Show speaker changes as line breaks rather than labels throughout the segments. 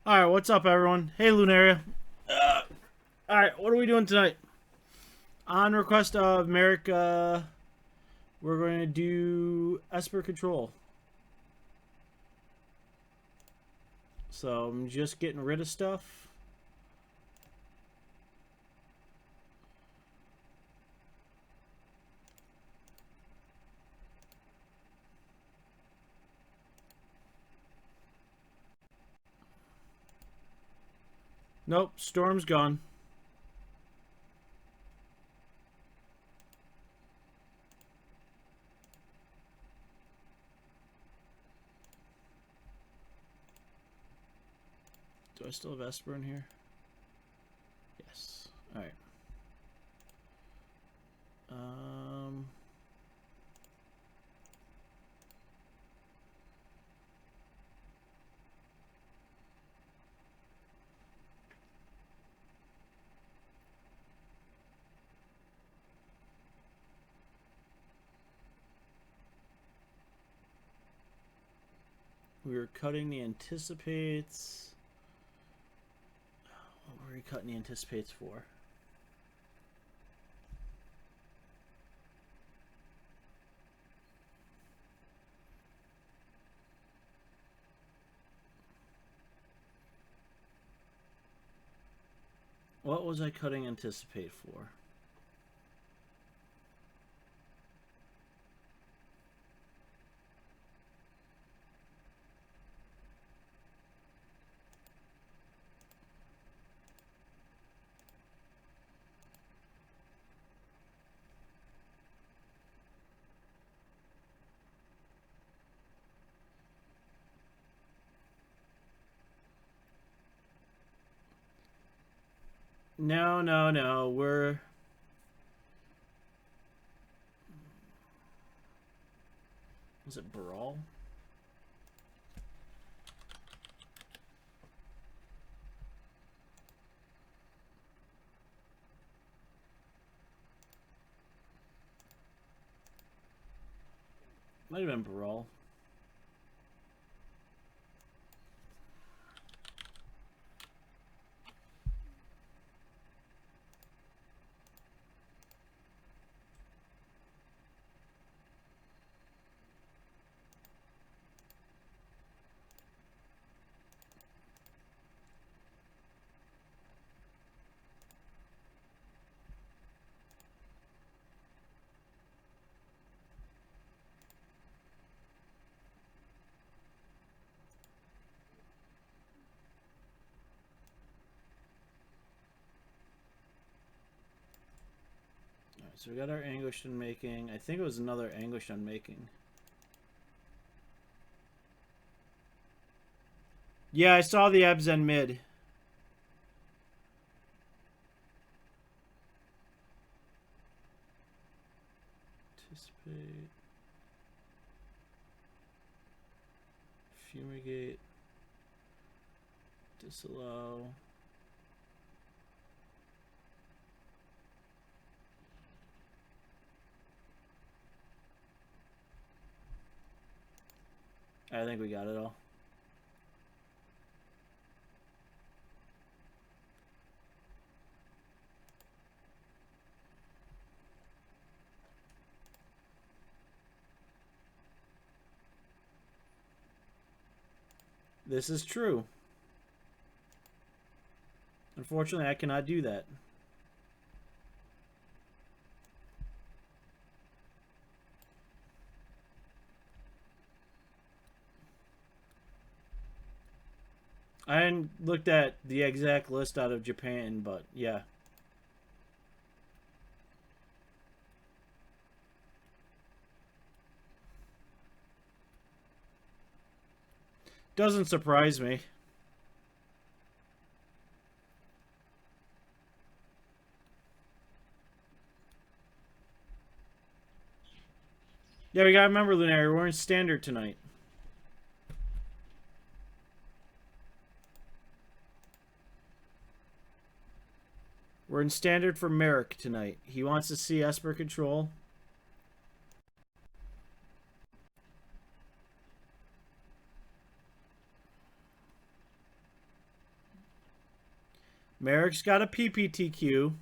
Alright, what's up, everyone? Hey, Lunaria. Alright, what are we doing tonight? On request of Merrick, we're going to do Esper Control. So, I'm just getting rid of stuff. Nope, Storm's gone. Do I still have Esper in here? Yes. Alright. We were cutting the anticipates. What were we cutting the anticipates for? What was I cutting anticipate for? No. We're... Was it Brawl? Might have been Brawl. So we got our Anguished Unmaking. I think it was another Anguished Unmaking. Yeah, I saw the Ebs and mid. Anticipate. Fumigate. Disallow. I think we got it all. This is true. Unfortunately, I cannot do that. I hadn't looked at the exact list out of Japan, but yeah. Doesn't surprise me. Yeah, we gotta remember, Lunari, we're in Standard tonight. We're in Standard for Merrick tonight. He wants to see Esper Control. Merrick's got a PPTQ.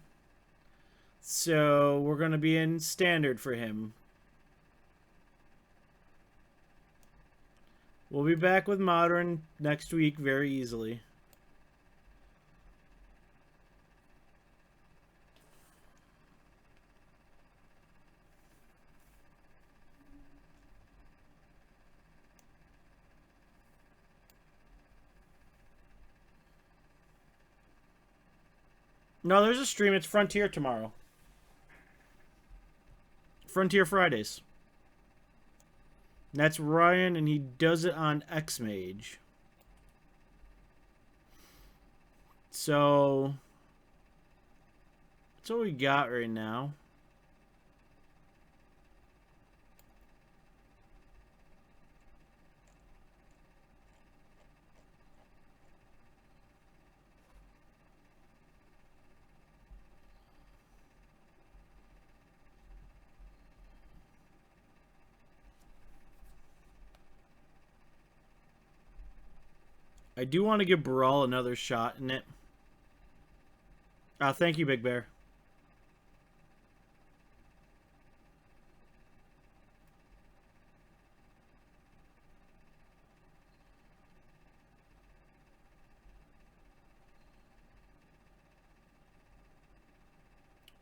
So we're going to be in standard for him. We'll be back with modern next week very easily. No, there's a stream. It's Frontier tomorrow. Frontier Fridays. That's Ryan, and he does it on X-Mage. So that's what we got right now. I do want to give Baral another shot in it. Thank you, Big Bear.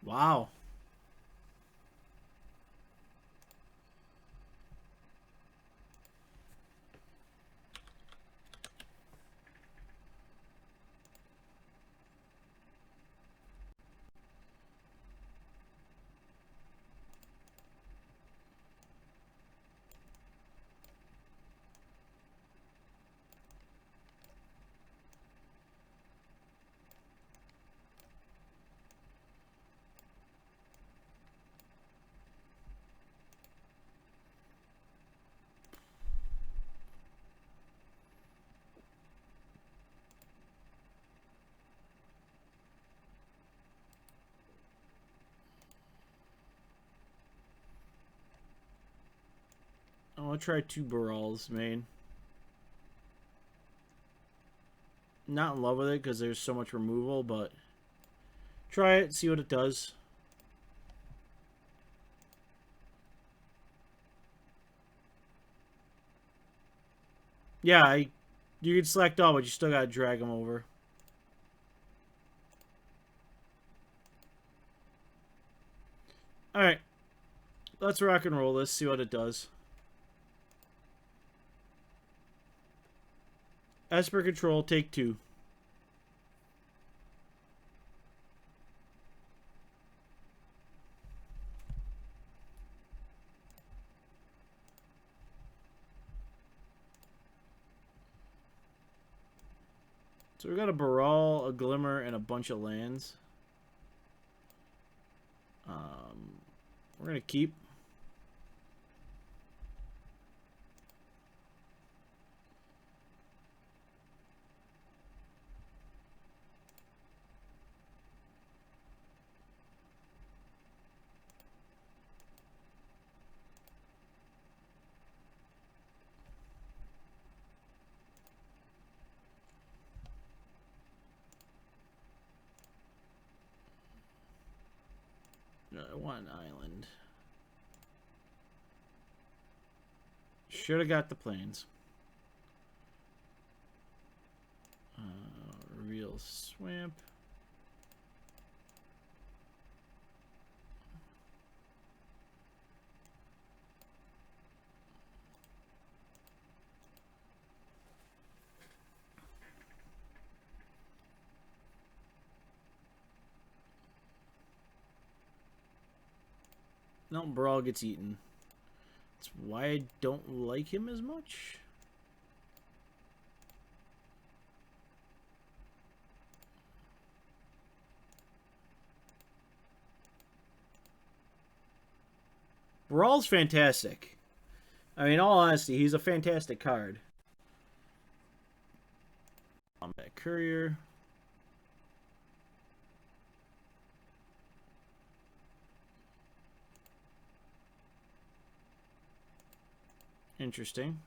Wow. I'll try 2 Barals, main. Not in love with it because there's so much removal, but try it, see what it does. Yeah, you can select all, but you still gotta drag them over. Alright. Let's rock and roll this, see what it does. Esper control, take 2. So we got a Baral, a Glimmer, and a bunch of lands. We're gonna keep. No, I want an island. Should have got the plains. Real swamp. No, Brawl gets eaten. That's why I don't like him as much. Brawl's fantastic. I mean, in all honesty, he's a fantastic card. Combat Courier. Interesting.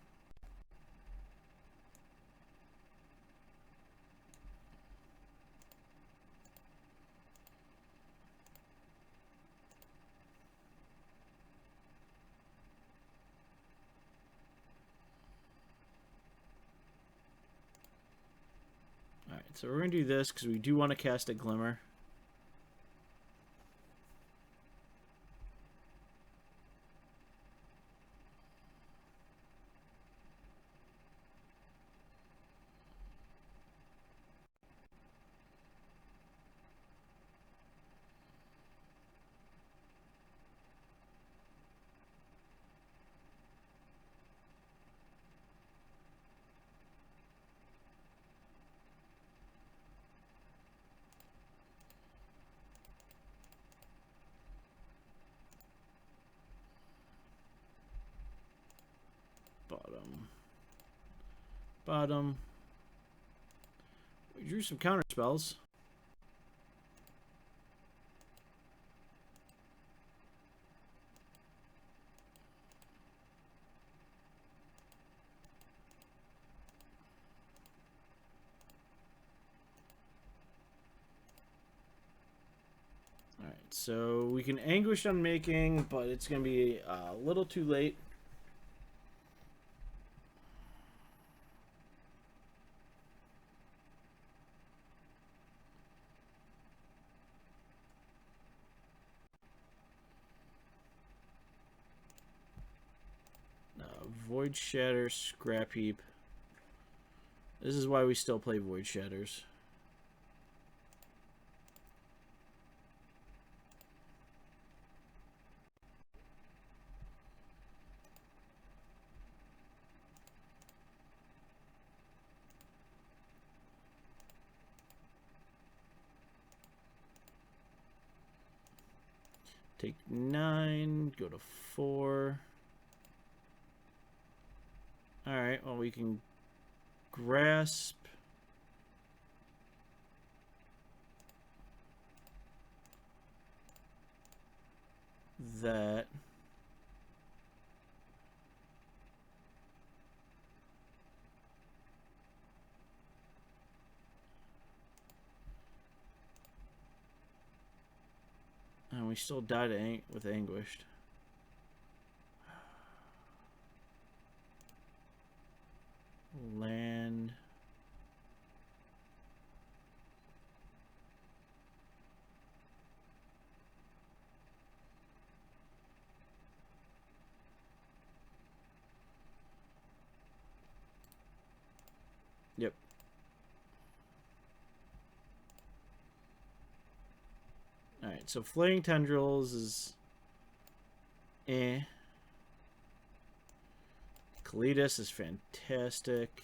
So we're going to do this because we do want to cast a Glimmer. Bottom. We drew some counter spells. Alright, so we can Anguish Unmaking, but it's going to be a little too late. Void Shatter, Scrap Heap. This is why we still play Void Shatters. Take 9, go to 4. Alright, well we can grasp. That. And we still died with Anguished. Land. Yep. Alright, so Flaying Tendrils is eh. Kalidas is fantastic.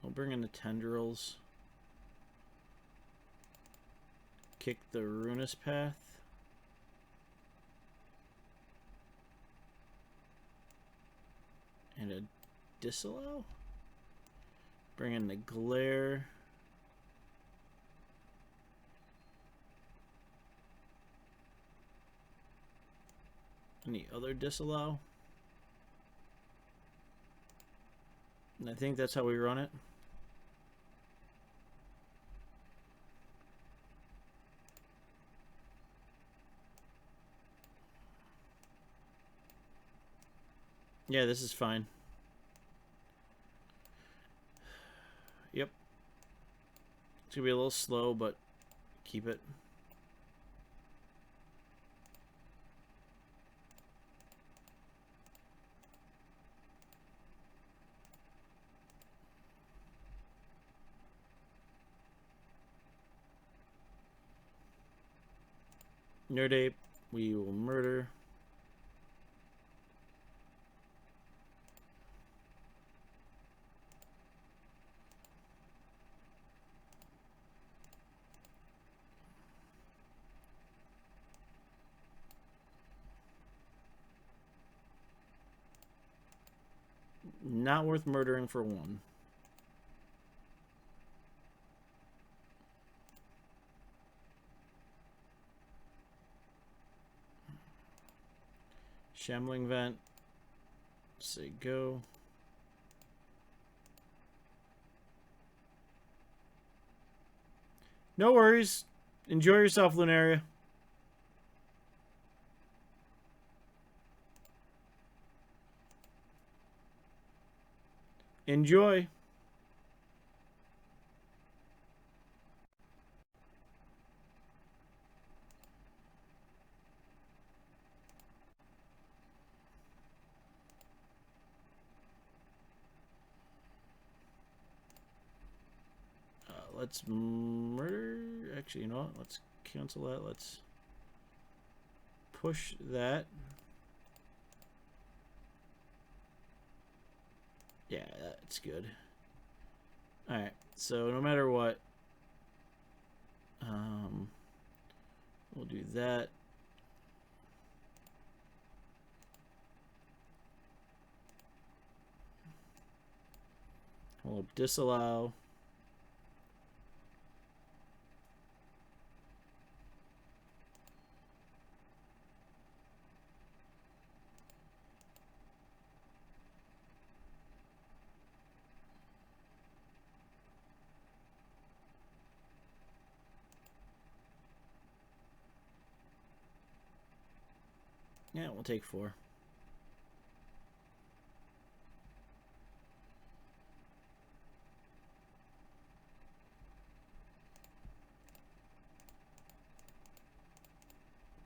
We'll bring in the Tendrils. Kick the Runus Path. And a Disallow. Bring in the Glare. Any other Disallow? And I think that's how we run it. Yeah, this is fine. Yep. It's gonna be a little slow, but keep it. Nerd Ape, we will murder. Not worth murdering for 1. Shambling Vent. Say go. No worries. Enjoy yourself, Lunaria. Enjoy. Let's murder. Actually, you know what? Let's cancel that. Let's push that. Yeah, that's good. Alright, so no matter what, we'll do that. We'll disallow. Yeah, we'll take 4.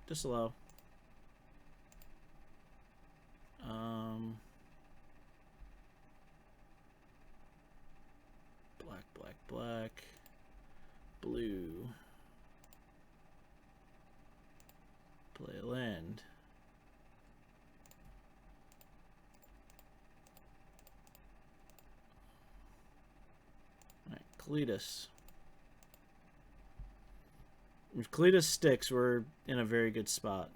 Disallow. Black, black, black. Blue. Play a land. Alright, Cletus. If Cletus sticks, we're in a very good spot.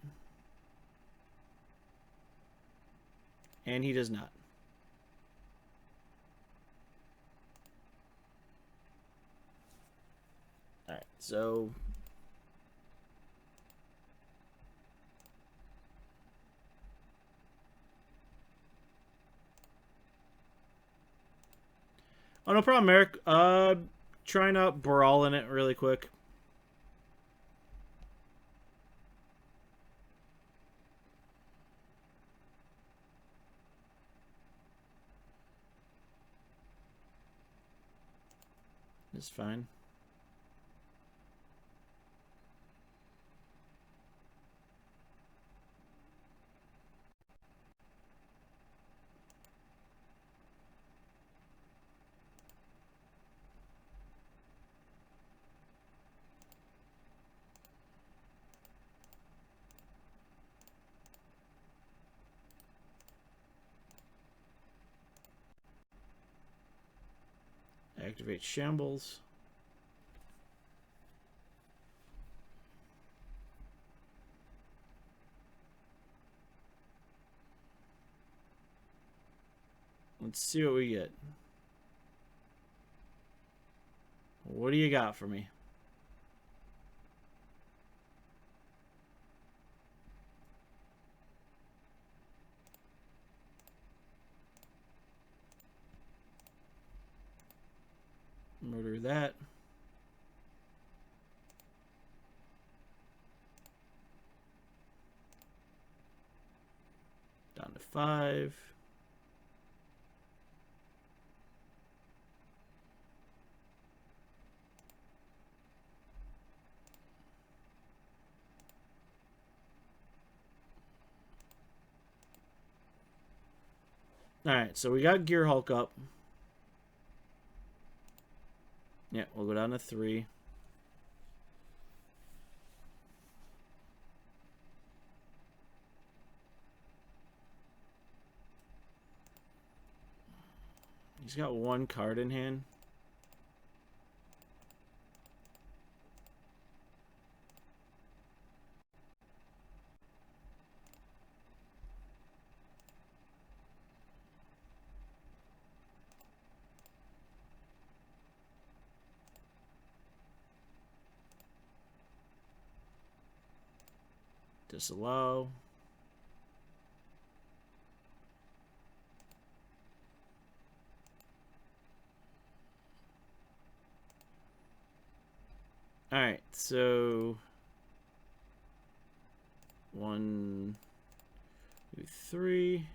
And he does not. Alright, so... Oh, no problem, Eric. Trying to brawl in it really quick. It's fine. Activate Shambles. Let's see what we get. What do you got for me? Murder that. Down to 5. Alright, so we got Gear Hulk up. Yeah, we'll go down to 3. He's got 1 card in hand. Disallow. Alright, so 1, 2, 3.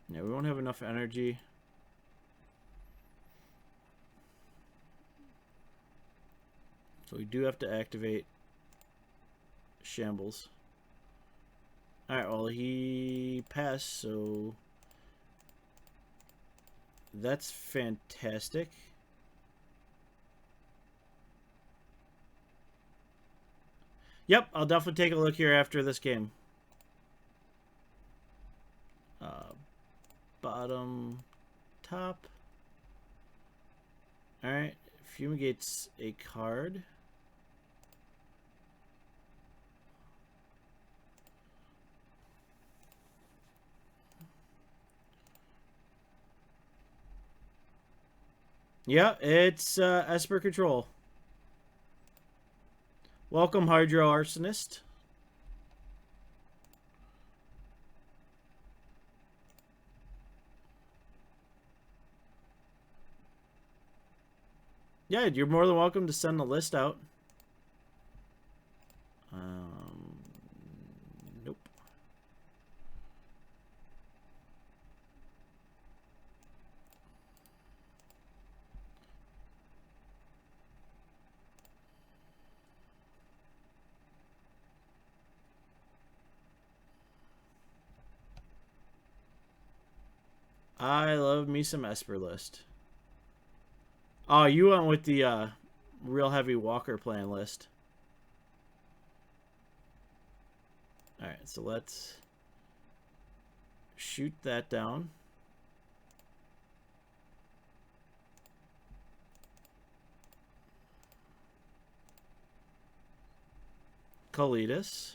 Yeah, we won't have enough energy. So we do have to activate Shambles. Alright, well, he passed, so that's fantastic. Yep, I'll definitely take a look here after this game. Bottom, top. Alright, Fumigate's a card. Yeah, it's Esper Control. Welcome, Hydro Arsonist. Yeah, you're more than welcome to send the list out. Nope. I love me some Esper list. Oh, you went with the real heavy Walker plan list. Alright, so let's shoot that down. Kalidas.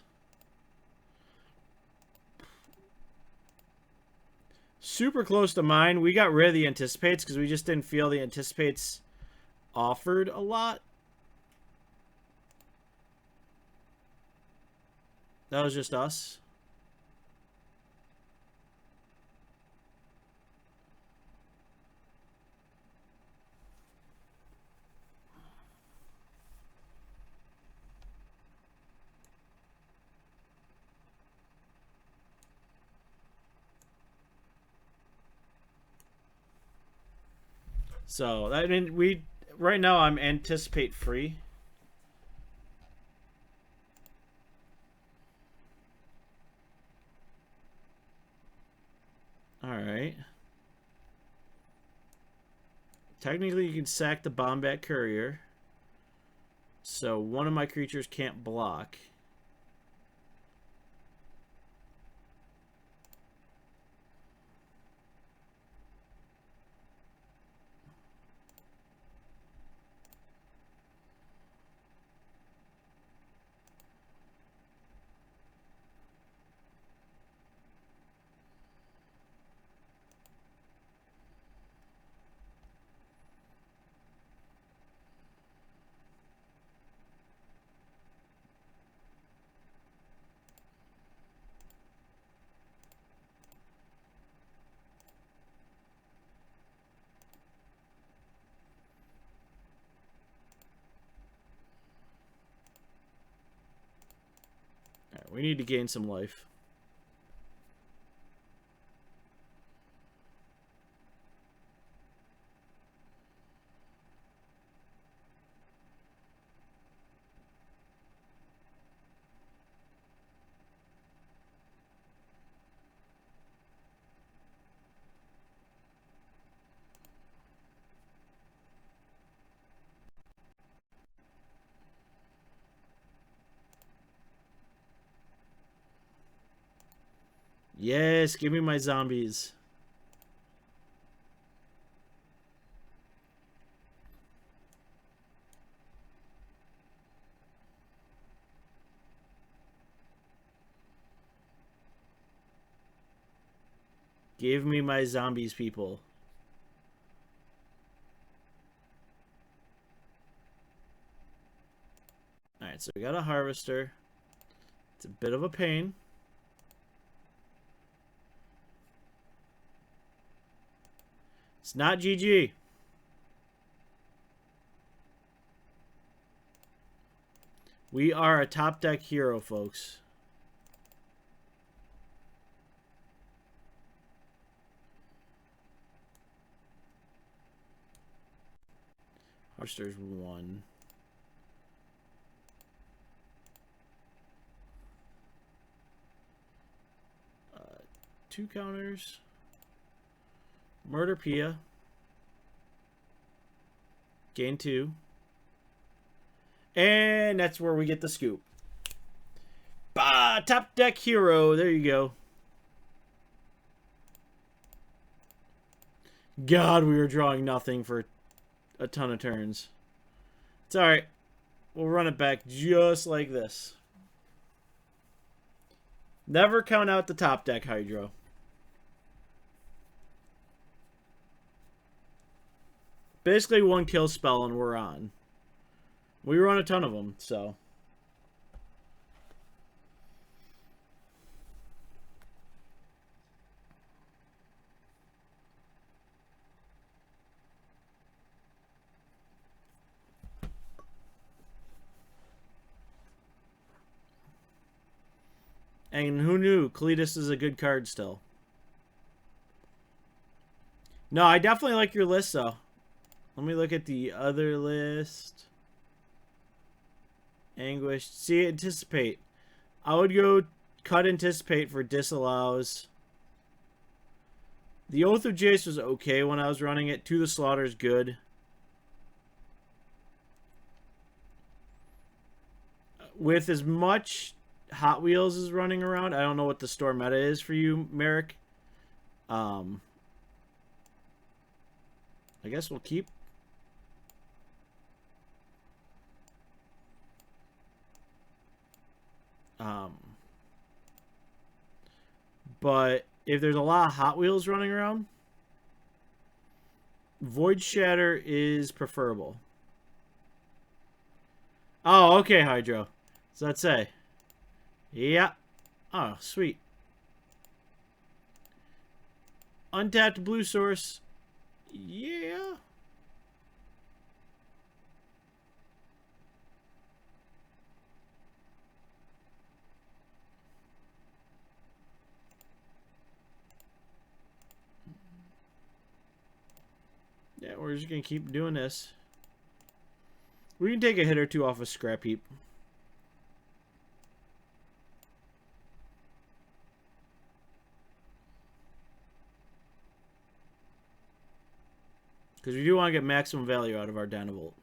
Super close to mine. We got rid of the Anticipates because we just didn't feel the Anticipates offered a lot. That was just us. So, I mean, right now I'm Anticipate free. Alright. Technically, you can sack the Bombat Courier. So, one of my creatures can't block. Alright, we need to gain some life. Yes, give me my zombies. Give me my zombies, people. Alright, so we got a Harvester. It's a bit of a pain. It's not GG. We are a top deck hero, folks. Harster's 1. Two counters. Murder Pia. Gain 2. And that's where we get the scoop. Bah! Top deck hero. There you go. God, we were drawing nothing for a ton of turns. It's alright. We'll run it back just like this. Never count out the top deck Hydro. Basically one kill spell and we're on. We run a ton of them, so. And who knew? Cletus is a good card still. No, I definitely like your list, though. Let me look at the other list. Anguish. See, Anticipate. I would go cut Anticipate for Disallows. The Oath of Jace was okay when I was running it. To the Slaughter is good. With as much Hot Wheels is running around, I don't know what the store meta is for you, Merrick. I guess we'll keep. But if there's a lot of Hot Wheels running around, Void Shatter is preferable. Oh, okay, Hydro. What's that say? Yeah. Oh, sweet. Untapped blue source. Yeah. Yeah, we're just going to keep doing this. We can take a hit or two off a scrap heap. Because we do want to get maximum value out of our Dynavolt.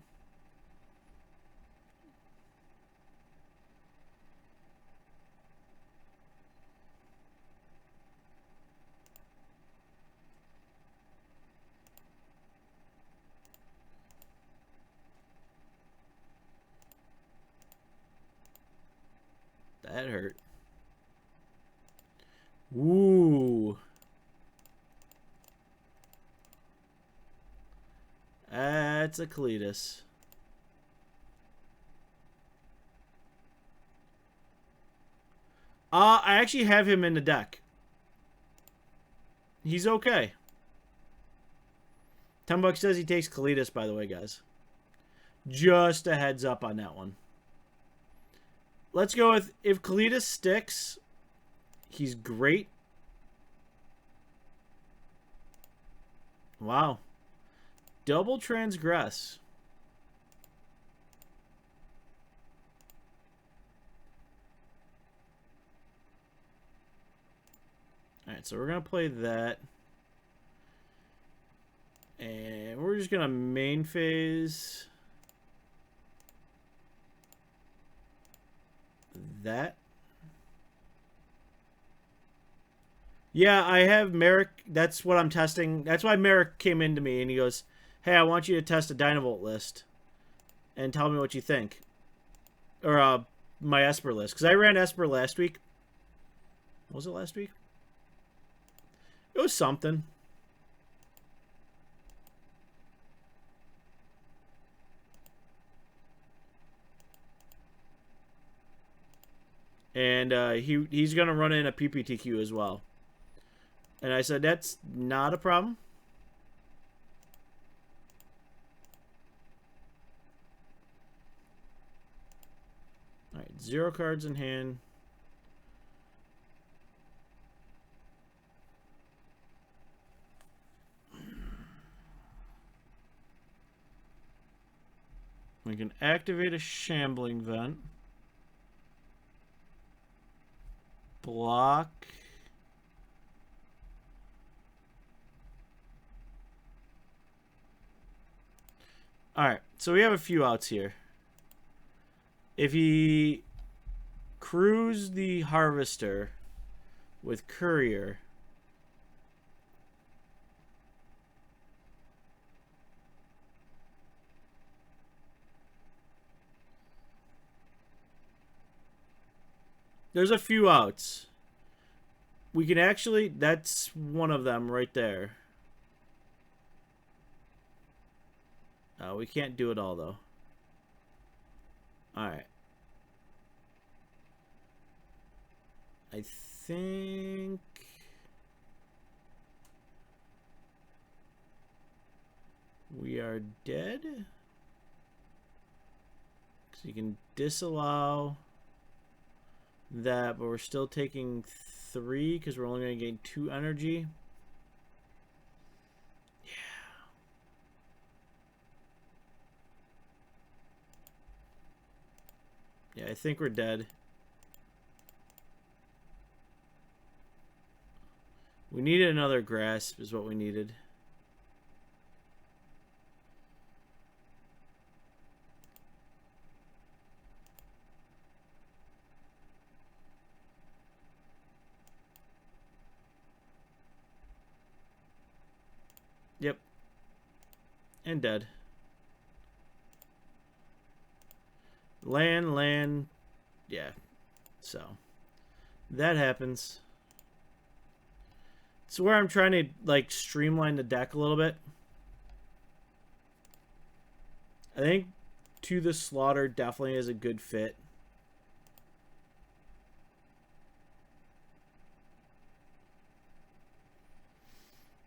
That hurt. Ooh. That's a Cletus. I actually have him in the deck. He's okay. $10 says he takes Cletus, by the way, guys. Just a heads up on that one. Let's go with, if Cletus sticks, he's great. Wow. Double Transgress. Alright, so we're going to play that. And we're just going to main phase that. Yeah, I have Merrick. That's what I'm testing. That's why Merrick came into me and he goes, hey, I want you to test a Dynavolt list and tell me what you think. Or my Esper list. Because I ran Esper last week. What was it last week? It was something. And he's going to run in a PPTQ as well. And I said, that's not a problem. All right, 0 cards in hand. We can activate a shambling vent. Block. Alright, so we have a few outs here. If he crews the harvester with courier, there's a few outs. We can actually, that's one of them right there. We can't do it all though. Alright. I think we are dead. Because you can disallow that, but we're still taking 3 because we're only going to gain 2 energy. Yeah, I think we're dead. We needed another grasp is what we needed. Yep. And dead. Land. Yeah. So, that happens. It's where I'm trying to, like, streamline the deck a little bit. I think To the Slaughter definitely is a good fit.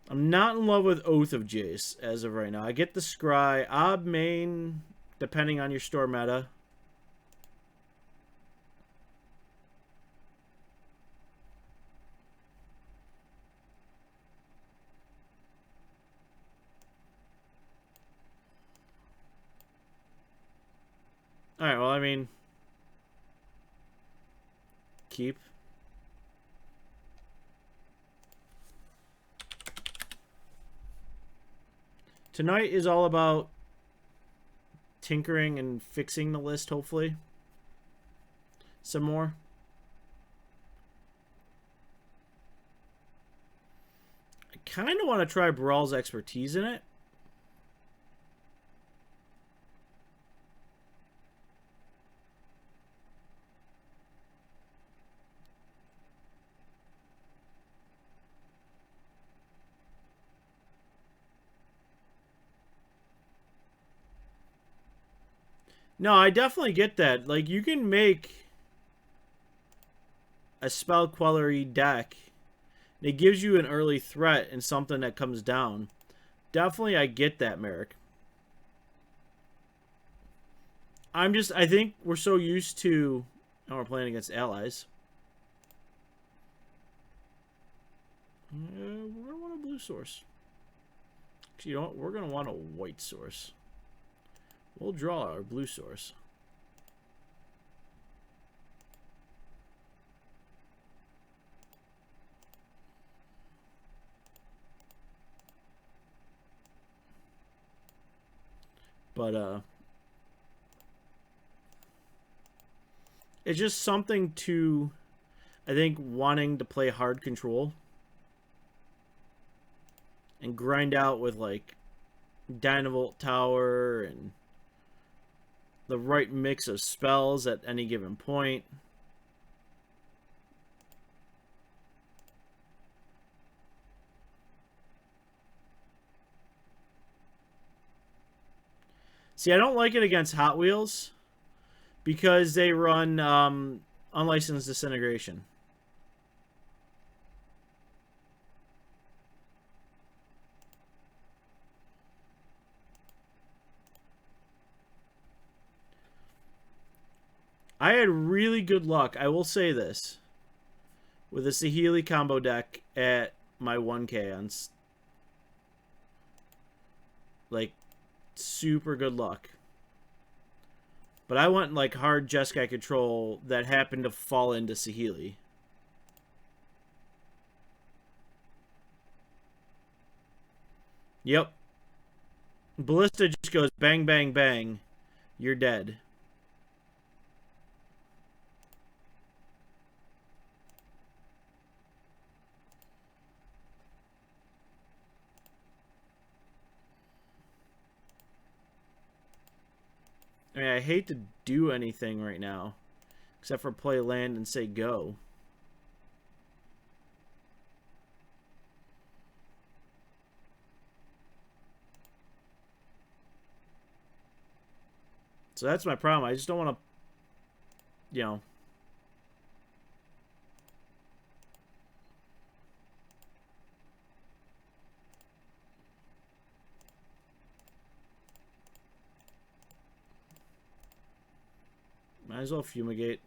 I'm not in love with Oath of Jace as of right now. I get the Scry. Ob main, depending on your store meta. Alright, well, I mean, keep. Tonight is all about tinkering and fixing the list, hopefully. Some more. I kind of want to try Brawl's expertise in it. No, I definitely get that. Like, you can make a spell quellery deck. It gives you an early threat and something that comes down. Definitely, I get that, Merrick. I think we're so used to, and we're playing against allies. We're going to want a blue source. Actually, you know what? We're going to want a white source. We'll draw our blue source. But, it's just something to, I think, wanting to play hard control. And grind out with, like, Dynavolt Tower and the right mix of spells at any given point. See, I don't like it against Hot Wheels because they run Unlicensed Disintegration. I had really good luck, I will say this, with a Saheeli combo deck at my 1K on, like, super good luck. But I went, like, hard Jeskai control that happened to fall into Saheeli. Yep. Ballista just goes bang, bang, bang. You're dead. I mean, I hate to do anything right now, except for play land and say go. So that's my problem. I just don't want to, you know. Might as well fumigate.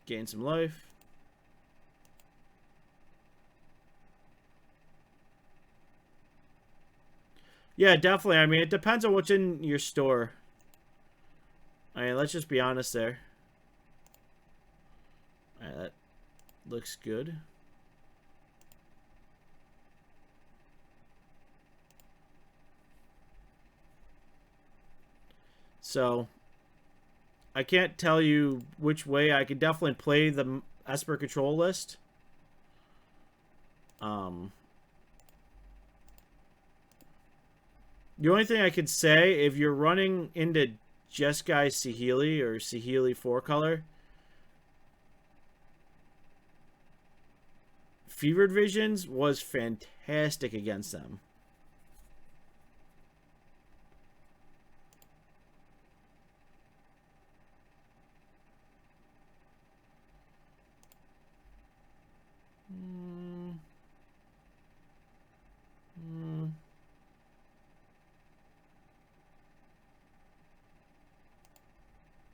Gain some life. Yeah, definitely. I mean, it depends on what's in your store. I mean, let's just be honest there. Alright, that looks good. So, I can't tell you which way. I could definitely play the Esper control list. The only thing I could say, if you're running into Jeskai Saheeli or Saheeli 4-color, Fevered Visions was fantastic against them.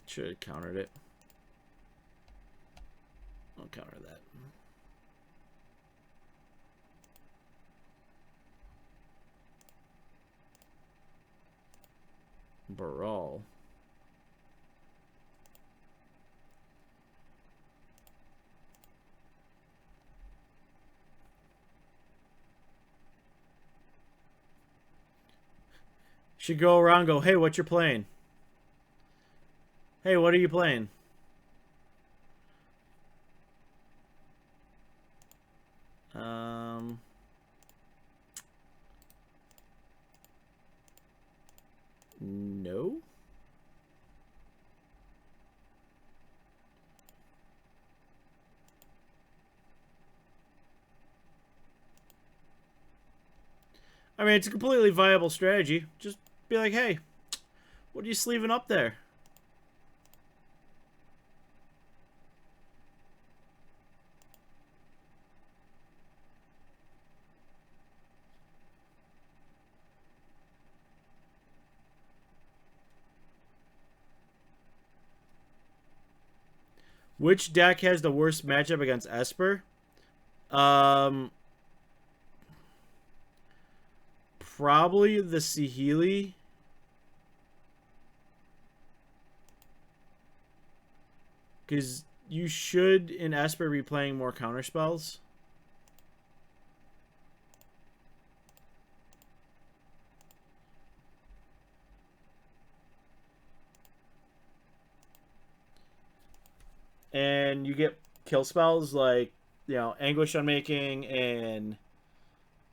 Should have countered it. I'll counter that. Baral. Should go around and go, hey, what you're playing? Hey, what are you playing? No. I mean, it's a completely viable strategy. Just be like, hey, what are you sleeving up there? Which deck has the worst matchup against Esper? Probably the Saheeli. Because you should, in Esper, be playing more counterspells. And you get kill spells like, Anguish Unmaking and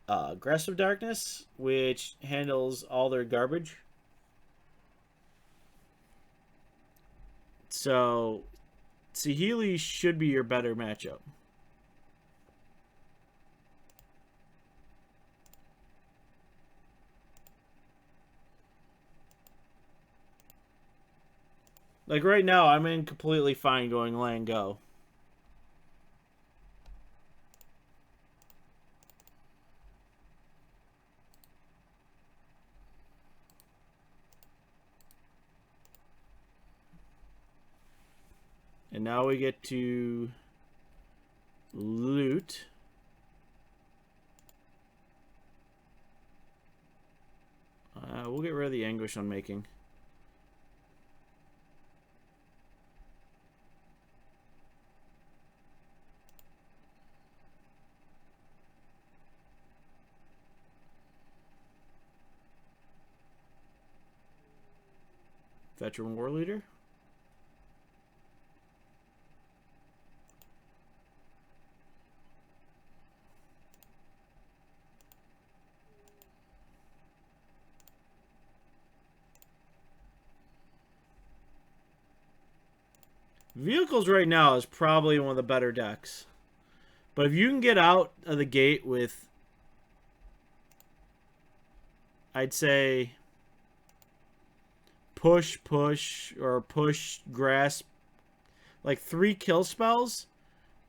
Aggressive Darkness, which handles all their garbage. So, Saheeli should be your better matchup. Like right now, I'm in completely fine going land go. And now we get to loot. We'll get rid of the anguish I'm making. Veteran war leader. Vehicles right now is probably one of the better decks. But if you can get out of the gate with, I'd say, push, or push, grasp, like 3 kill spells,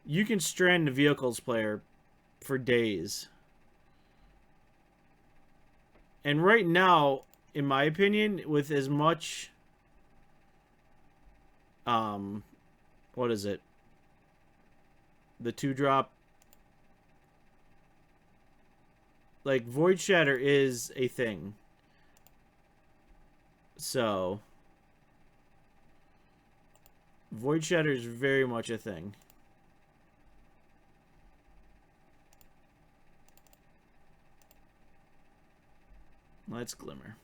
you can strand the vehicles player for days. And right now, in my opinion, with as much, what is it? The 2-drop. Like, Void Shatter is a thing. So, Void Shatter is very much a thing. Let's Glimmer.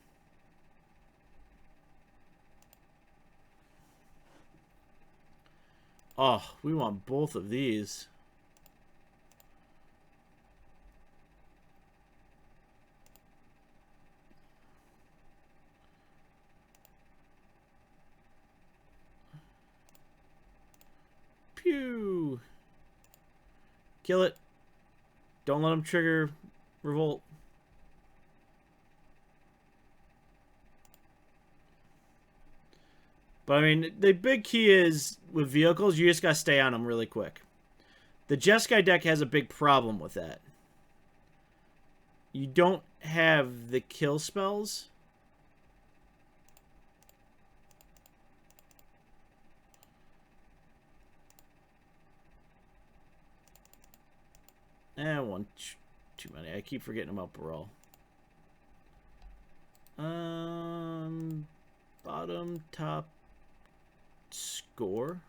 Oh, we want both of these. Pew! Kill it. Don't let him trigger Revolt. But, I mean, the big key is, with vehicles, you just gotta stay on them really quick. The Jeskai deck has a big problem with that. You don't have the kill spells. One too many. I keep forgetting about Baral. Bottom, top, score.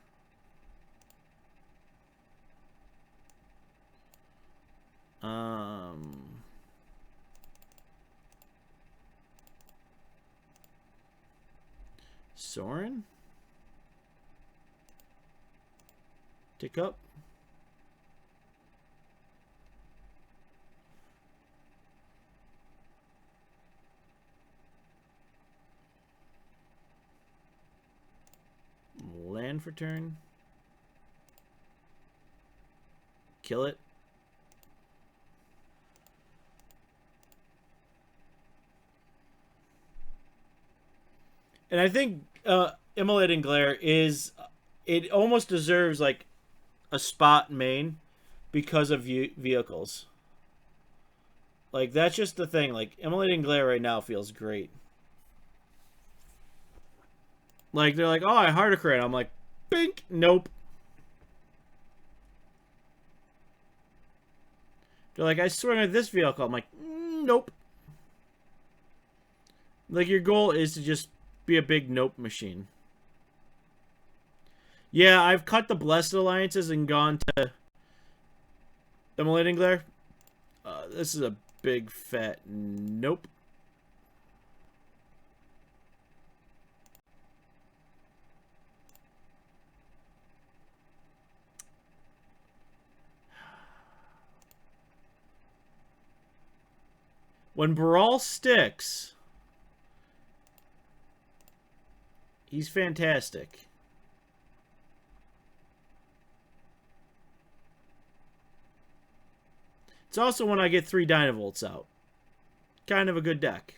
Soren. Tick up. Land for turn. Kill it. And I think Immolating Glare is... It almost deserves, like, a spot main because of vehicles. Like, that's just the thing. Like, Immolating Glare right now feels great. Like, they're like, oh, I Heartocrat. I'm like, bink, nope. They're like, I swing at this vehicle. I'm like, nope. Like, your goal is to just be a big nope machine. Yeah, I've cut the Blessed Alliances and gone to Immolating Glare. This is a big fat nope. When Baral sticks, he's fantastic. It's also when I get 3 Dynavolts out. Kind of a good deck.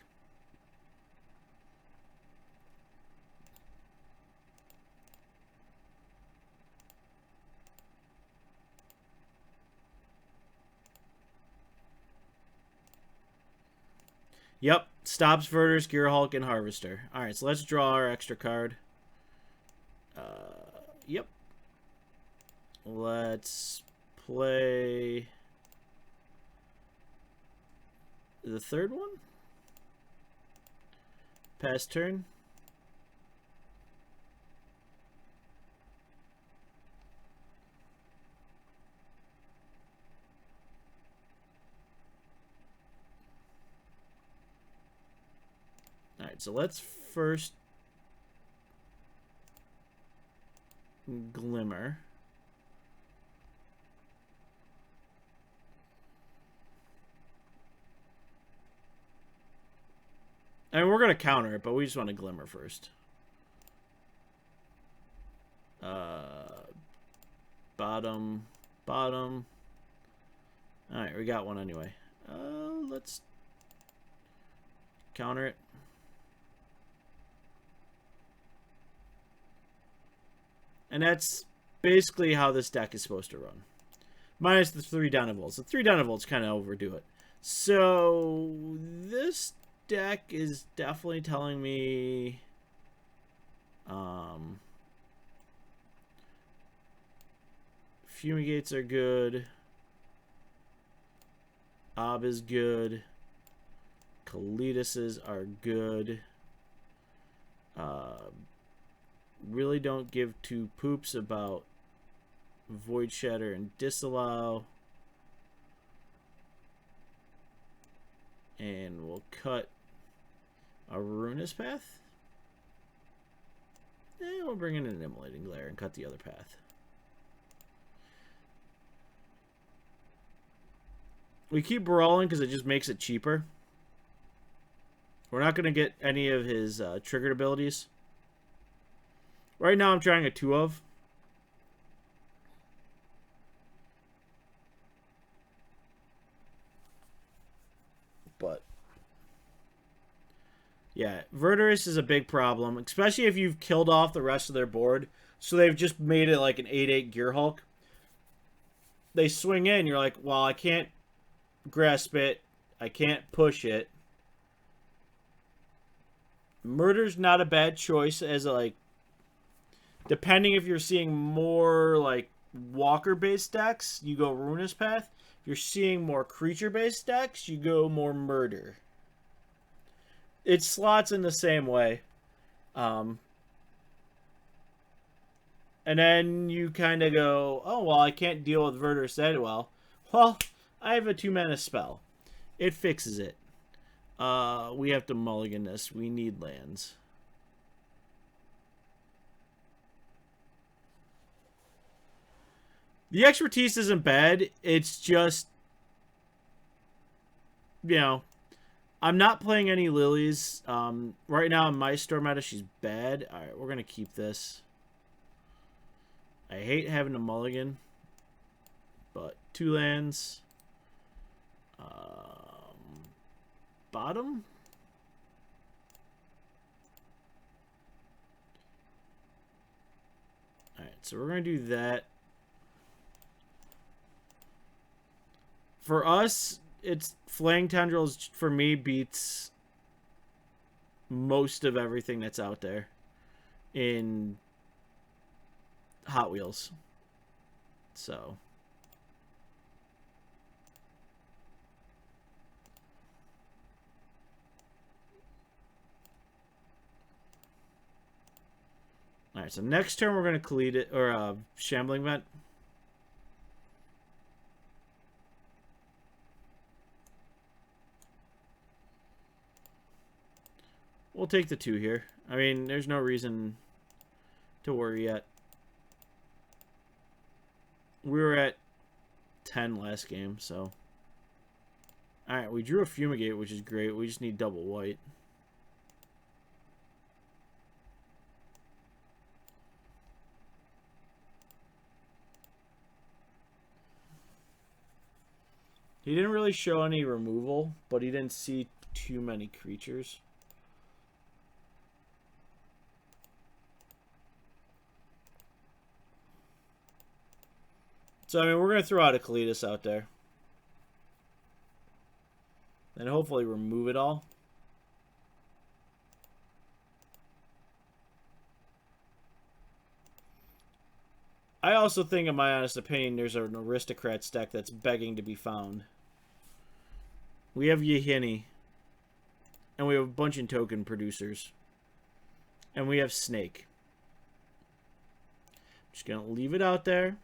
Yep. Stops Verters, Gearhulk, and Harvester. Alright, so let's draw our extra card. Yep. Let's play the third one. Pass turn. Alright, so let's first Glimmer. I mean, we're going to counter it, but we just want to Glimmer first. Bottom. Alright, we got one anyway. Let's counter it. And that's basically how this deck is supposed to run. Minus the 3 Dynavolts. The 3 Dynavolts kind of overdo it. So, this deck is definitely telling me... Fumigates are good. Ob is good. Kalidases are good. Really don't give two poops about Void Shatter and Disallow. And we'll cut a Ruinous Path. And we'll bring in an Immolating Glare and cut the other path. We keep brawling because it just makes it cheaper. We're not going to get any of his triggered abilities. Right now I'm trying a 2 of. But yeah, Verteris is a big problem, especially if you've killed off the rest of their board. So they've just made it like an 8/8 Gearhulk. They swing in, you're like, well, I can't grasp it. I can't push it. Murder's not a bad choice as a, like, depending if you're seeing more like walker-based decks, you go Ruinous Path. If you're seeing more creature-based decks, you go more Murder. It slots in the same way. And then you kind of go, oh, well, I can't deal with Verteris that well. Well, I have a 2-mana spell. It fixes it. We have to mulligan this. We need lands. The expertise isn't bad. It's just, you know, I'm not playing any Lilies. Right now in my store meta, she's bad. All right, we're going to keep this. I hate having a mulligan, but 2 lands. Bottom? All right, so we're going to do that. For us, it's Flaying Tendrils, for me, beats most of everything that's out there in Hot Wheels. So. Alright, so next turn we're going to Khalid it, or Shambling Vent. We'll take the 2 here. I mean, there's no reason to worry yet. We were at 10 last game, so. Alright, we drew a Fumigate, which is great. We just need double white. He didn't really show any removal, but he didn't see too many creatures. So, I mean, we're going to throw out a Kalidas out there. And hopefully remove it all. I also think, in my honest opinion, there's an aristocrat deck that's begging to be found. We have Yehini. And we have a bunch of token producers. And we have Snake. Just going to leave it out there.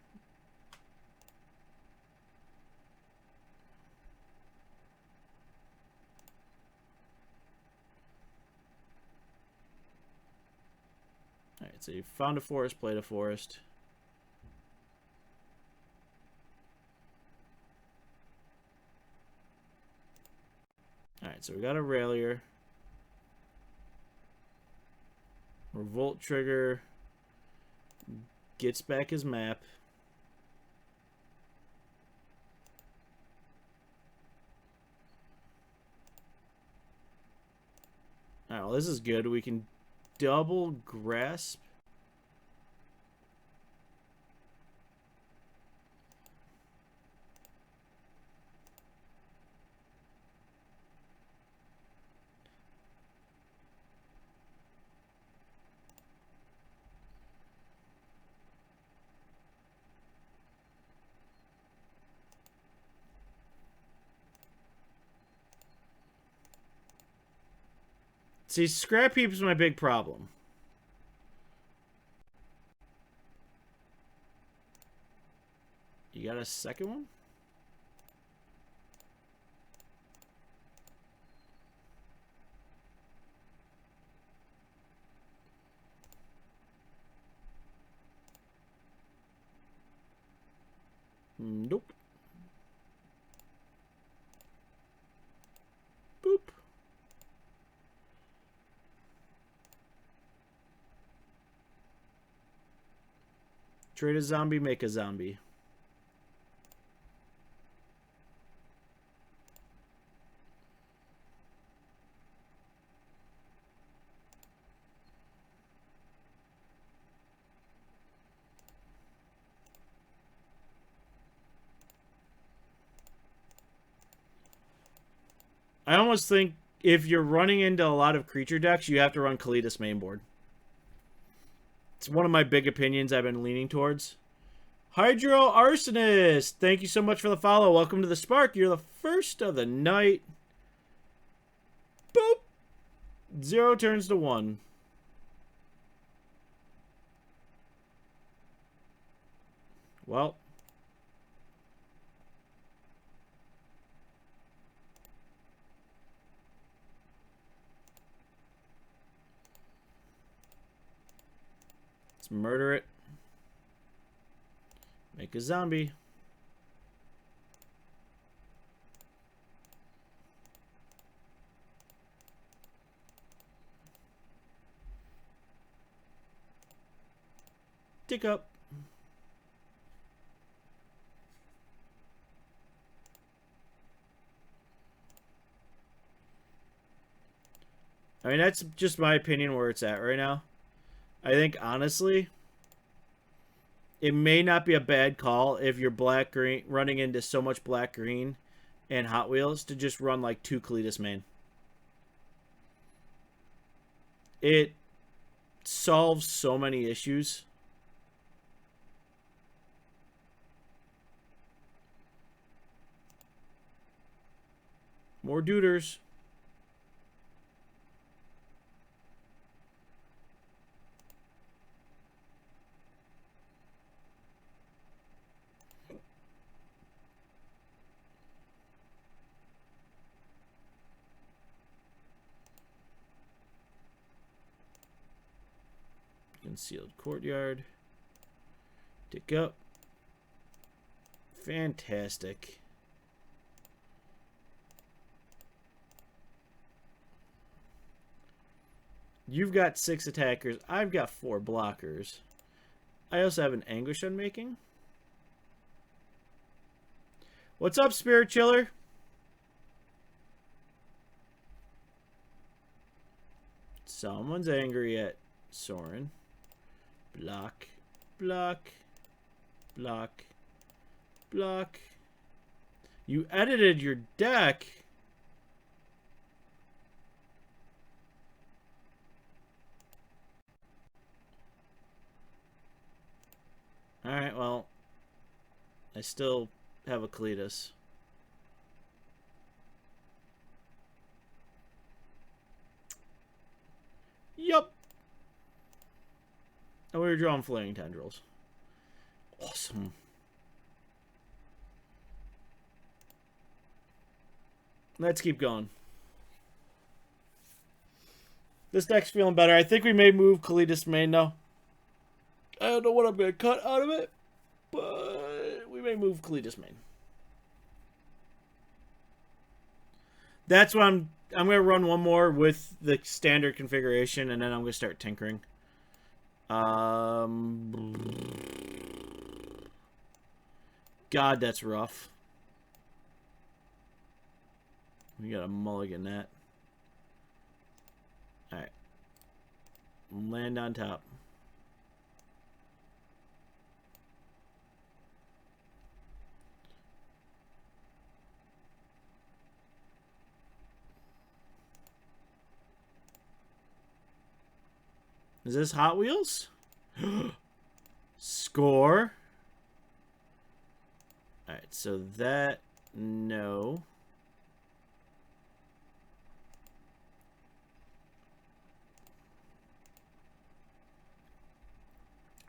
Alright, so you found a forest, played a forest. Alright, so we got a Railier. Revolt trigger. Gets back his map. Alright, well, this is good. We can double grasp. See, Scrap Heap is my big problem. You got a second one? Nope. Boop. Trade a zombie, make a zombie. I almost think if you're running into a lot of creature decks, you have to run Kalidas mainboard. It's one of my big opinions I've been leaning towards. Hydro Arsonist, thank you so much for the follow. Welcome to the Spark. You're the first of the night. Boop. 0 turns to 1. Well. Let's murder it. Make a zombie. Tick up. I mean, that's just my opinion where it's at right now. I think, honestly, it may not be a bad call if you're black-green, running into so much black-green and Hot Wheels to just run like 2 Kalidas main. It solves so many issues. More duders. Concealed courtyard. Tick up. Fantastic. You've got 6 attackers. I've got 4 blockers. I also have an Anguish Unmaking. What's up, Spirit Chiller? Someone's angry at Soren. Block. Block. Block. Block. You edited your deck. Alright, well, I still have a Cletus. Yup. And we were drawing flaying tendrils. Awesome. Let's keep going. This deck's feeling better. I think we may move Kalidas main now. I don't know what I'm going to cut out of it, but we may move Kalidas main. That's what I'm going to run one more with the standard configuration, and then I'm going to start tinkering. God, that's rough. We got to mulligan that. Alright. Land on top. Is this Hot Wheels? Score. Alright, so that... No.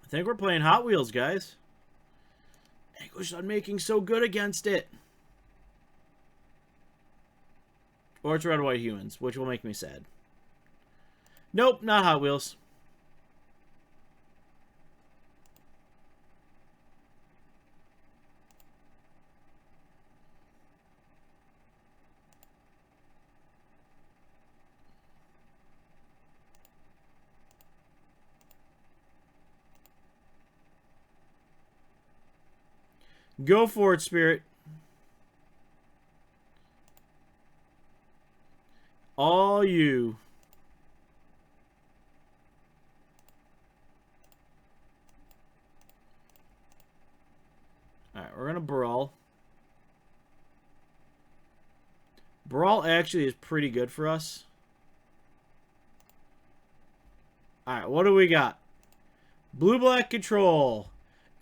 I think we're playing Hot Wheels, guys. English on making so good against it. Or it's Red White Humans, which will make me sad. Nope, not Hot Wheels. Go for it, Spirit. All you. Alright, we're going to Brawl. Brawl actually is pretty good for us. Alright, what do we got? Blue-black control.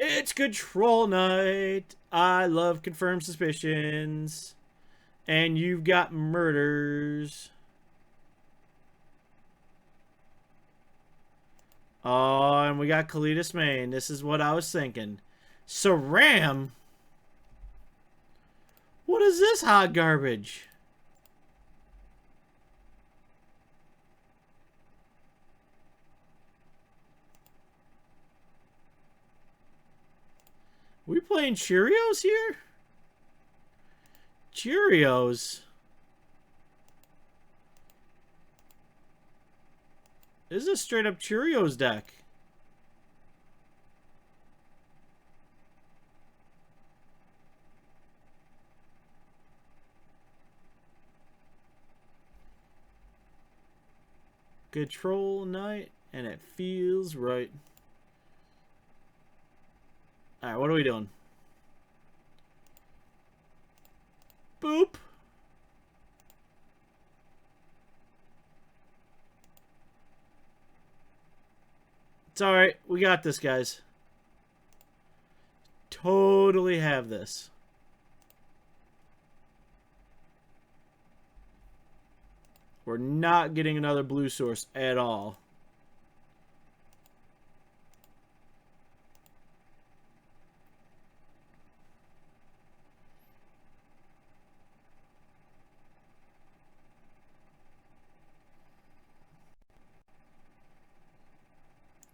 It's control night. I love confirmed suspicions. And you've got murders. Oh, and we got Kalidas main. This is what I was thinking. Saram? What is this hot garbage? We playing Cheerios here? Cheerios. This is a straight up Cheerios deck. Control night, and it feels right. Alright, what are we doing? Boop. It's alright. We got this, guys. Totally have this. We're not getting another blue source at all.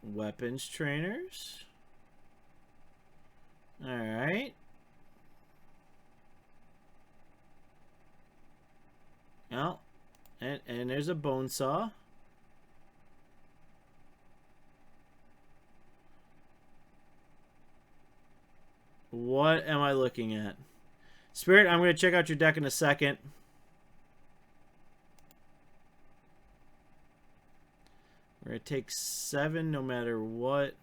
Weapons trainers. Alright. Oh. And there's a bone saw. What am I looking at? Spirit, I'm going to check out your deck in a second. We're going to take 7 no matter what.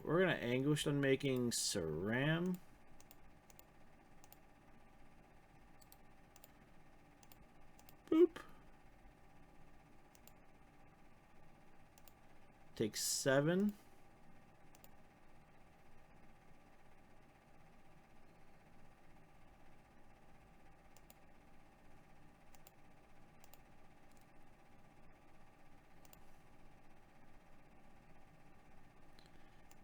We're going to Anguish on making Saram. Take 7.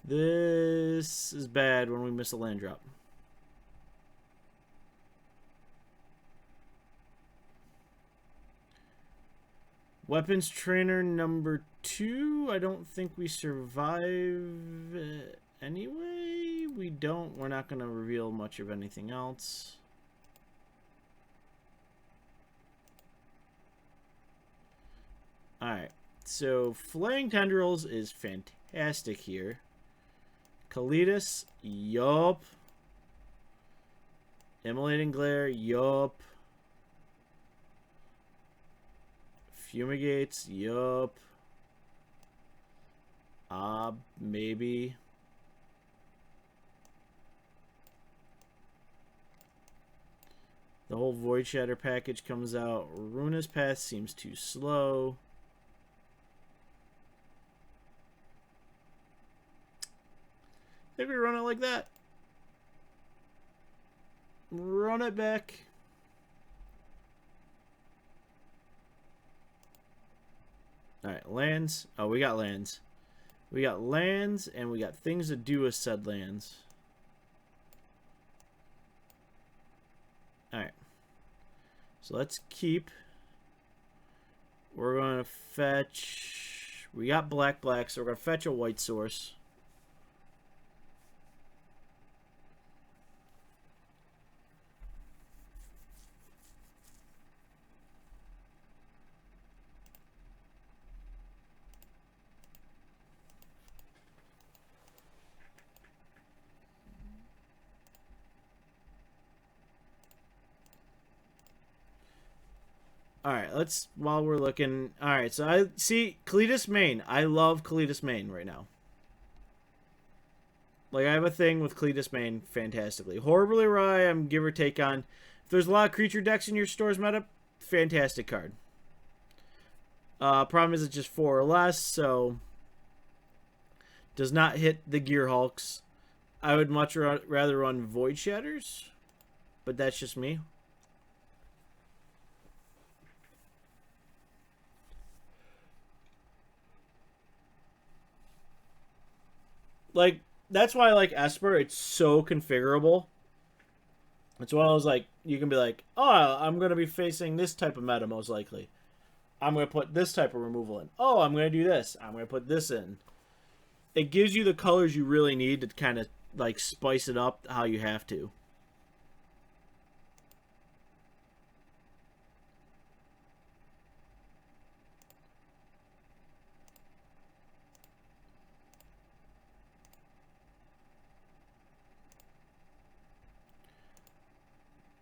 This is bad when we miss a land drop. Weapons trainer number 2. I don't think we survive anyway. We don't. We're not going to reveal much of anything else. Alright. So, Flaying Tendrils is fantastic here. Kalitas, yup. Immolating Glare, yup. Fumigates, yup. Maybe. The whole Void Shatter package comes out. Runa's Path seems too slow. I think we run it like that. Run it back. Alright, lands. Oh, we got lands. We got lands, and we got things to do with said lands. Alright. So let's keep. We're going to fetch. We got black, so we're going to fetch a white source. Alright, let's, while we're looking, alright, so I see Kalitas main. I love Kalitas main right now. Like, I have a thing with Kalitas main fantastically. Horribly Awry, I'm give or take on. If there's a lot of creature decks in your store's meta, fantastic card. Problem is it's just 4 or less, so does not hit the Gear Hulks. I would much rather run Void Shatters, but that's just me. Like, that's why I like Esper. It's so configurable. That's why I was like, you can be like, oh, I'm going to be facing this type of meta most likely. I'm going to put this type of removal in. Oh, I'm going to do this. I'm going to put this in. It gives you the colors you really need to kind of, like, spice it up how you have to.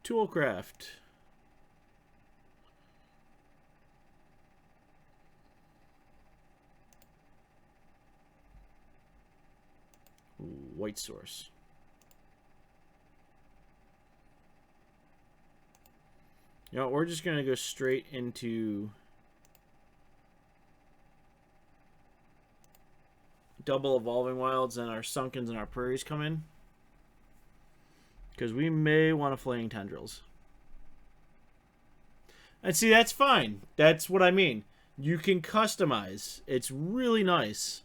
Toolcraft. White source. You know, we're just going to go straight into double Evolving Wilds, and our Sunkens and our Prairies come in. Because we may want to Flaying Tendrils. And see, that's fine. That's what I mean. You can customize. It's really nice.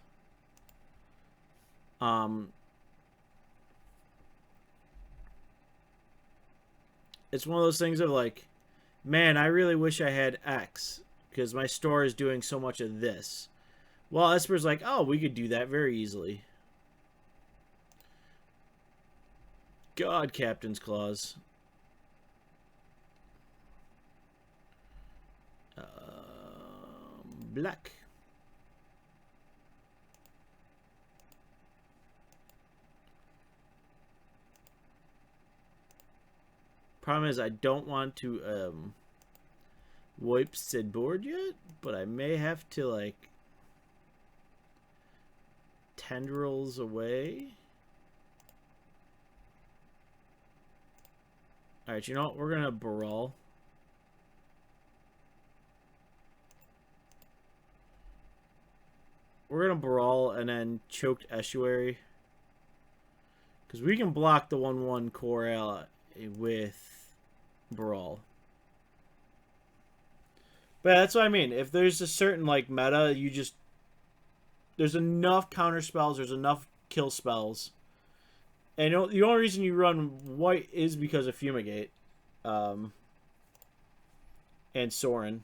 It's one of those things of like, man, I really wish I had X. Because my store is doing so much of this. Well, Esper's like, oh, we could do that very easily. God, Captain's Claws. Black. Problem is, I don't want to wipe said board yet, but I may have to, like, Tendrils away. Alright, you know what? We're going to Brawl. We're gonna Brawl and then Choked Estuary. Because we can block the 1/1 core ally with Brawl. But that's what I mean. If there's a certain like meta, you just there's enough counter spells, there's enough kill spells. And the only reason you run white is because of Fumigate. And Sorin.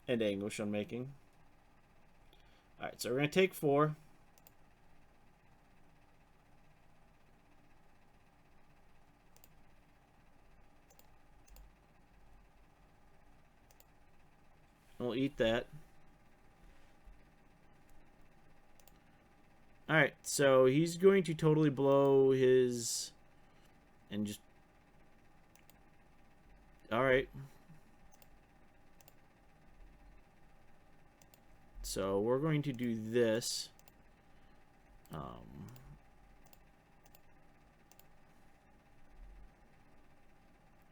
And Anguish Unmaking. Alright, so we're going to take 4. We'll eat that. Alright, so he's going to totally blow his... And just... Alright. So we're going to do this.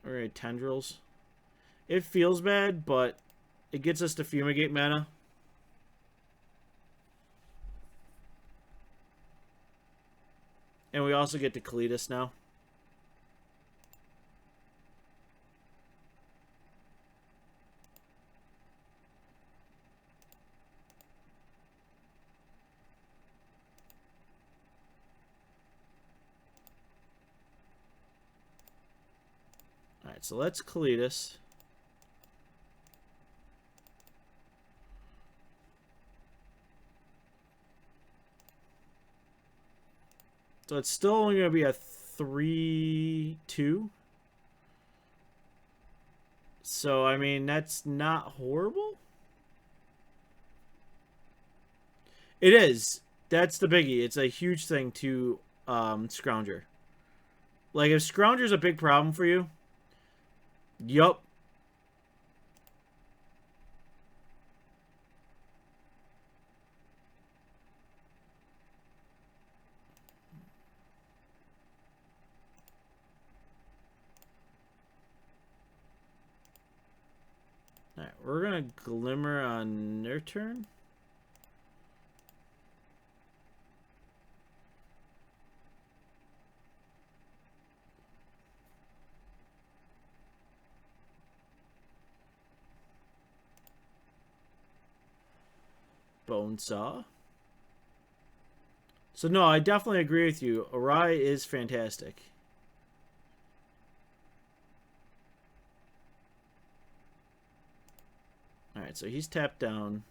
Alright, Tendrils. It feels bad, but it gets us to Fumigate mana. And we also get to Kalitas now. Alright, so let's Kalitas. So it's still only going to be a 3-2. So, I mean, that's not horrible. It is. That's the biggie. It's a huge thing to Scrounger. Like, if Scrounger's a big problem for you, yup. Alright, we're gonna Glimmer on their turn. Bonesaw. So no, I definitely agree with you. Arai is fantastic. Alright, so he's tapped down.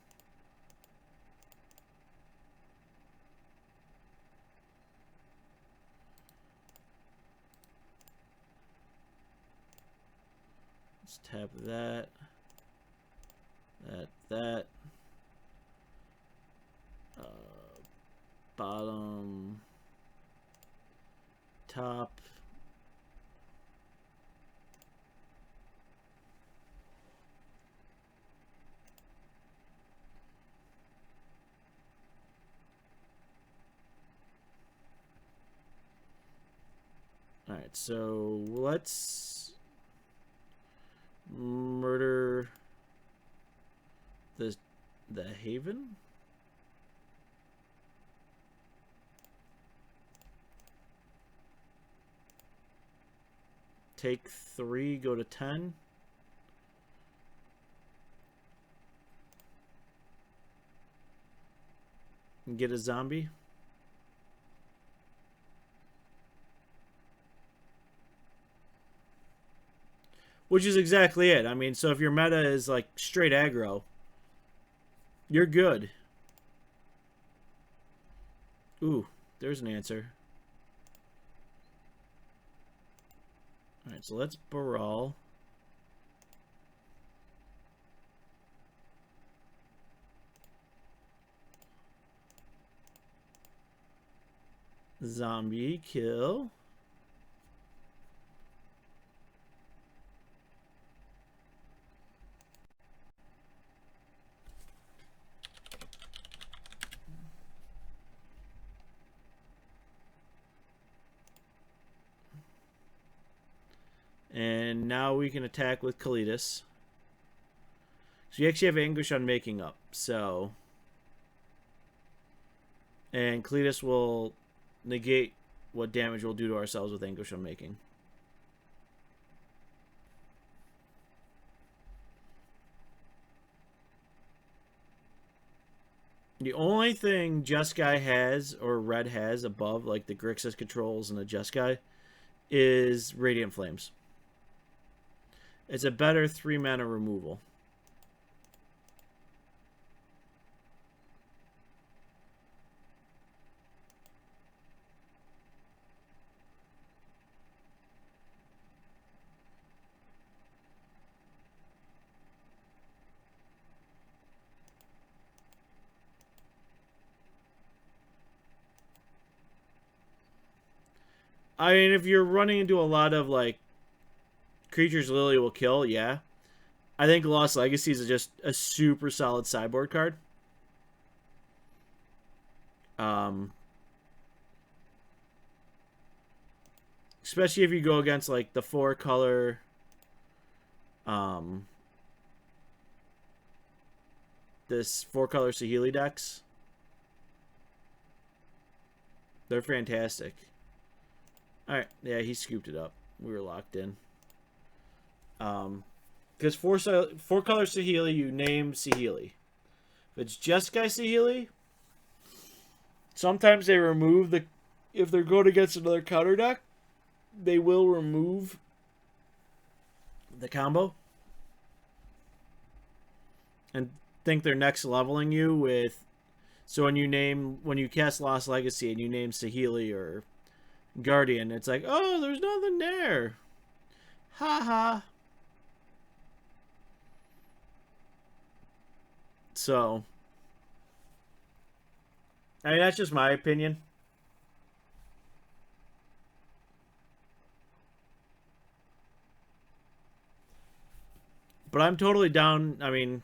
Let's tap that. That. Bottom. Top. Alright, so let's murder the Haven. Take 3, go to 10. And get a zombie. Which is exactly it. I mean, so if your meta is like straight aggro, you're good. Ooh, there's an answer. Alright, so let's Baral. Zombie kill. And now we can attack with Kalitas. So you actually have Anguish on making up. So And Cletus will negate what damage we'll do to ourselves with Anguish Unmaking. The only thing Jeskai has, or Red has, above, like the Grixis controls and the Jeskai, is Radiant Flames. It's a better 3-mana removal. I mean, if you're running into a lot of, like, creatures Lily will kill, yeah. I think Lost Legacy is just a super solid sideboard card. Especially if you go against, like, the 4-color... this 4-color Saheeli decks. They're fantastic. Alright, yeah, he scooped it up. We were locked in. Because 4-color Saheeli, you name Saheeli. If it's Jeskai Saheeli, sometimes they remove the... If they're going against another counter deck, they will remove the combo. And think they're next leveling you with... So when you cast Lost Legacy and you name Saheeli or Guardian, it's like, oh, there's nothing there. Ha ha. So, I mean, that's just my opinion. But I'm totally down. I mean,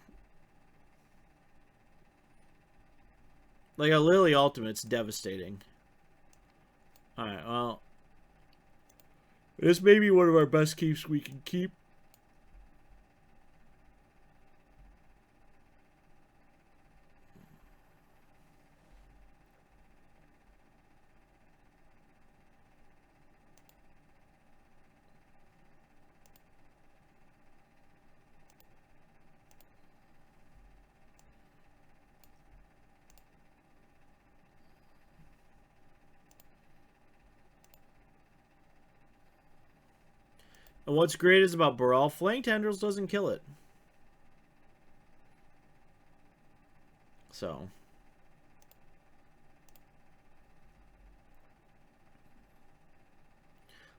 like a Lily Ultimate's devastating. Alright, well, this may be one of our best keeps we can keep. And what's great is about Baral, Flaying Tendrils doesn't kill it. So.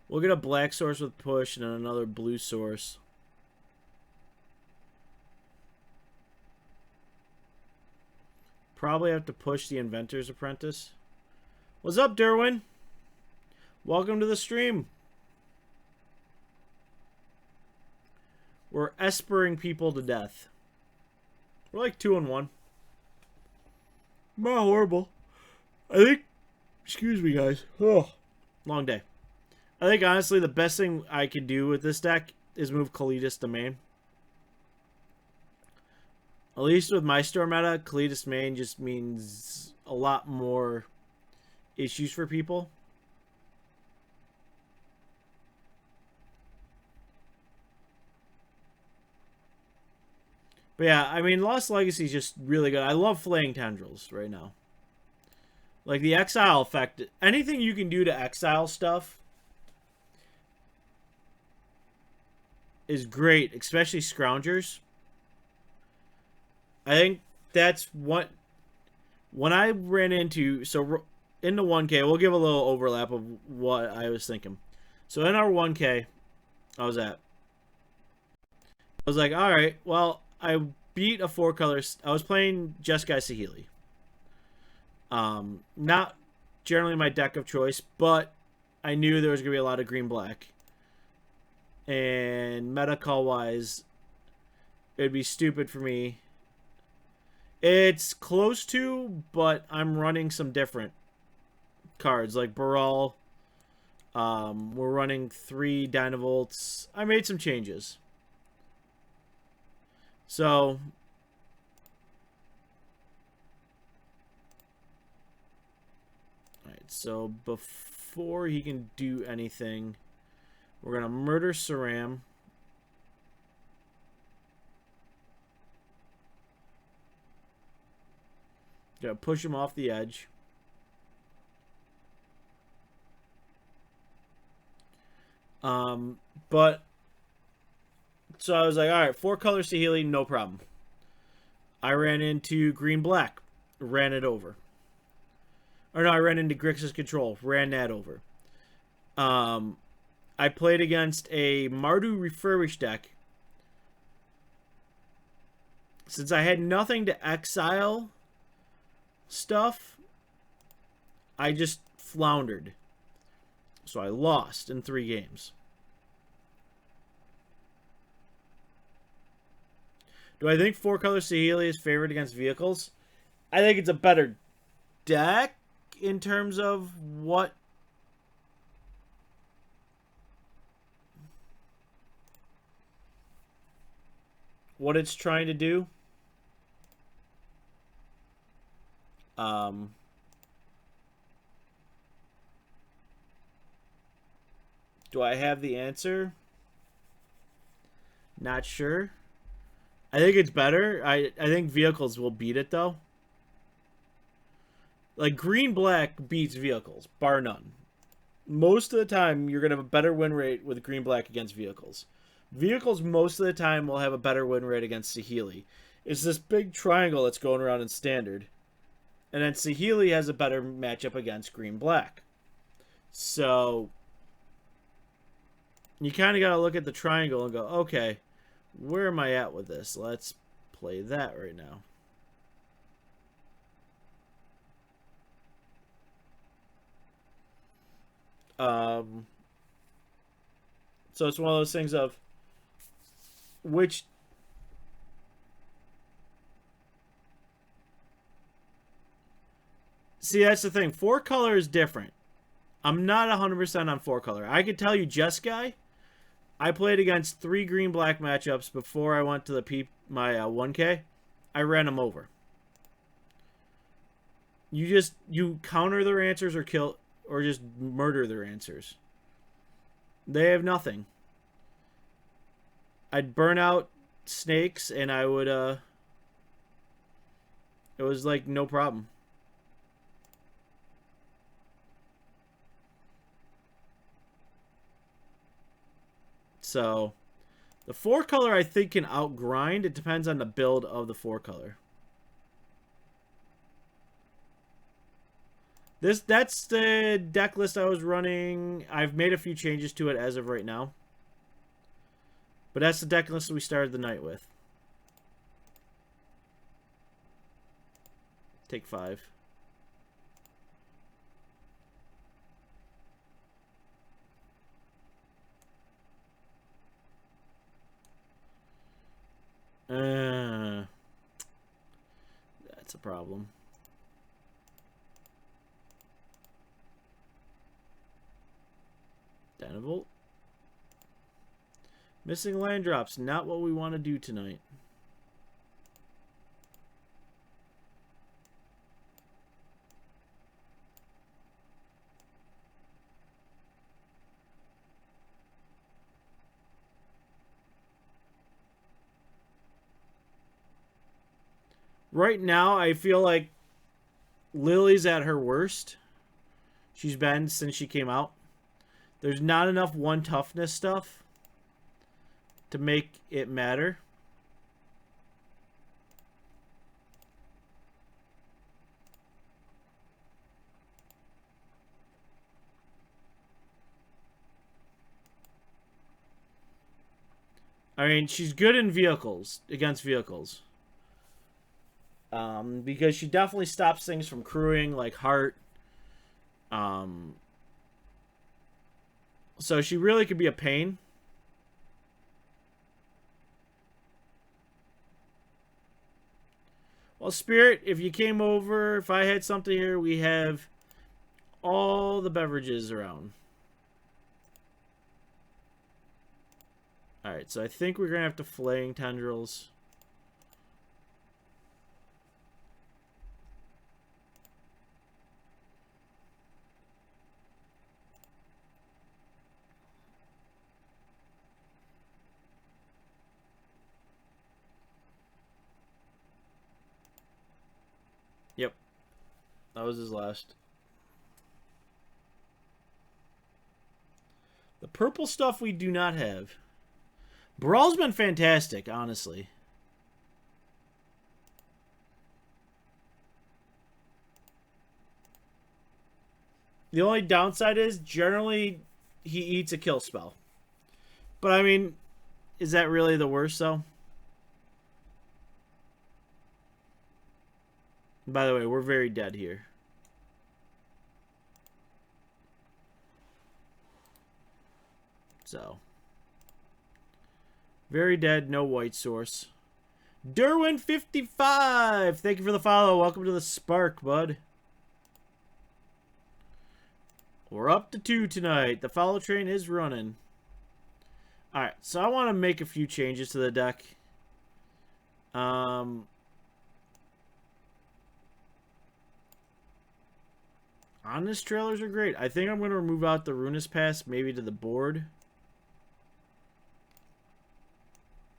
We'll get a black source with push and then another blue source. Probably have to push the Inventor's Apprentice. What's up, Derwin? Welcome to the stream. We're espering people to death. We're like 2-1. Not horrible. I think... Excuse me, guys. Oh, long day. I think, honestly, the best thing I could do with this deck is move Kalitas to main. At least with my store meta, Kalitas main just means a lot more issues for people. But yeah, I mean, Lost Legacy is just really good. I love Flaying Tendrils right now. Like, the Exile effect. Anything you can do to Exile stuff is great, especially Scroungers. I think that's what... When I ran into... So, in the 1K, we'll give a little overlap of what I was thinking. So, in our 1K, I was like, alright, well... I beat a 4-color... I was playing Jeskai Saheeli. Not generally my deck of choice, but I knew there was going to be a lot of green-black. And meta call-wise, it would be stupid for me. It's close to, but I'm running some different cards, like Baral. We're running 3 Dynavolts. I made some changes. So, so before he can do anything, we're going to murder Saram. Gonna push him off the edge. But so I was like, all right, 4 colors to Healy, no problem. I ran into green-black, ran it over. Or no, I ran into Grixis Control, ran that over. I played against a Mardu Refurbished deck. Since I had nothing to exile stuff, I just floundered. So I lost in 3 games. Do I think 4 colors Saheeli is favored against vehicles? I think it's a better deck in terms of what it's trying to do. Do I have the answer? Not sure. I think it's better. I think vehicles will beat it, though. Like, green-black beats vehicles, bar none. Most of the time, you're going to have a better win rate with green-black against vehicles. Vehicles, most of the time, will have a better win rate against Saheeli. It's this big triangle that's going around in Standard. And then Saheeli has a better matchup against green-black. So you kind of got to look at the triangle and go, okay, where am I at with this? Let's play that right now. So it's one of those things of which see, that's the thing. 4 color is different. I'm not 100% on 4 color. I could tell you, Jeskai, I played against 3 green-black matchups before I went to the my 1K. I ran them over. You counter their answers or kill or just murder their answers. They have nothing. I'd burn out snakes and I would it was like no problem. So the 4 color I think can outgrind. It depends on the build of the 4 color. That's the deck list I was running. I've made a few changes to it as of right now. But that's the deck list we started the night with. Take 5. That's a problem. Dynavolt. Missing land drops. Not what we want to do tonight. Right now, I feel like Lily's at her worst. She's been since she came out. There's not enough 1 toughness stuff to make it matter. I mean, she's good in vehicles, against vehicles. Because she definitely stops things from crewing, like Heart. So she really could be a pain. Well, Spirit, if you came over, if I had something here, we have all the beverages around. Alright, so I think we're going to have to flaying tendrils. Yep. That was his last. The purple stuff we do not have. Brawl's been fantastic, honestly. The only downside is generally he eats a kill spell. But I mean, is that really the worst though? By the way, we're very dead here. So. Very dead, no white source. Derwin55! Thank you for the follow. Welcome to the Spark, bud. We're up to 2 tonight. The follow train is running. Alright, so I want to make a few changes to the deck. Honest trailers are great. I think I'm going to remove out the Ruinous Pass maybe to the board.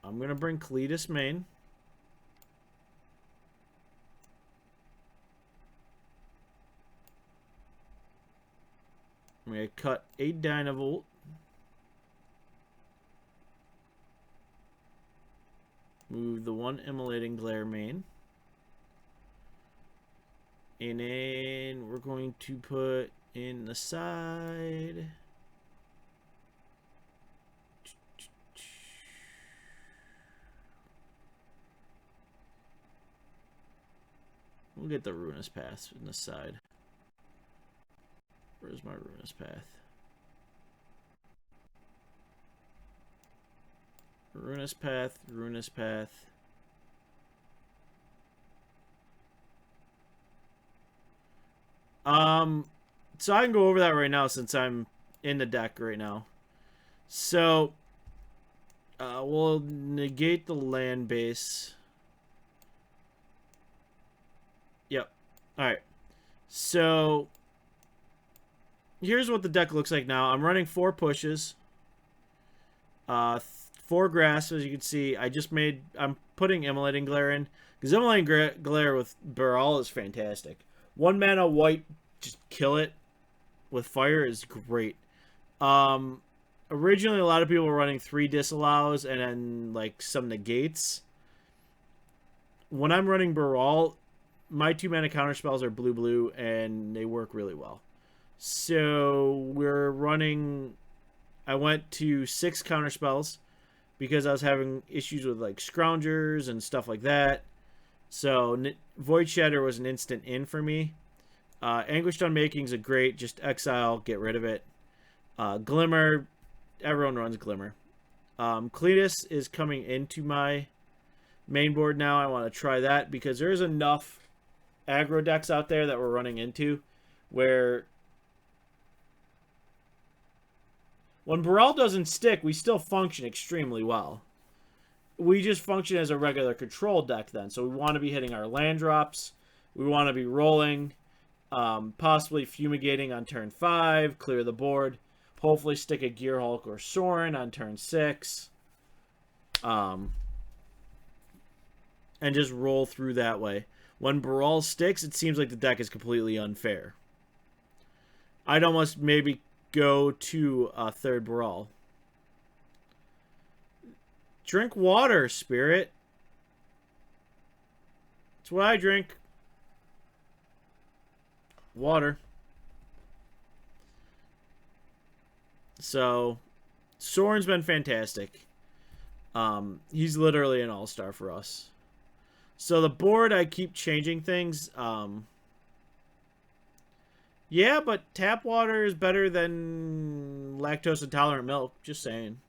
I'm going to bring Cletus main. I'm going to cut a Dynavolt. Move the one Immolating Glare main. And then we're going to put in the side. We'll get the Ruinous Path in the side. Where's my Ruinous Path? Ruinous Path, Ruinous Path. So I can go over that right now since I'm in the deck right now. So, we'll negate the land base. Yep. Alright. So, here's what the deck looks like now. I'm running 4 pushes. 4 grass, as you can see. I'm putting Immolating Glare in. Because Immolating Glare with Baral is fantastic. 1 mana white, just kill it with fire is great. Originally, a lot of people were running 3 disallows and then, like, some negates. When I'm running Baral, my 2 mana counterspells are blue-blue, and they work really well. So, we're running... I went to 6 counterspells because I was having issues with, like, Scroungers and stuff like that. So, Void Shatter was an instant in for me. Anguished Unmaking is a great, just exile, get rid of it. Glimmer, everyone runs Glimmer. Cletus is coming into my main board now. I want to try that because there's enough aggro decks out there that we're running into where when Baral doesn't stick, we still function extremely well. We just function as a regular control deck then. So we want to be hitting our land drops. We want to be rolling. Possibly fumigating on turn 5. Clear the board. Hopefully stick a Gearhulk or Sorin on turn 6. And just roll through that way. When Baral sticks, it seems like the deck is completely unfair. I'd almost maybe go to a 3rd Baral. Drink water, Spirit. That's what I drink. Water. So, Soren's been fantastic. He's literally an all-star for us. So the board, I keep changing things. Yeah, but tap water is better than lactose intolerant milk. Just saying.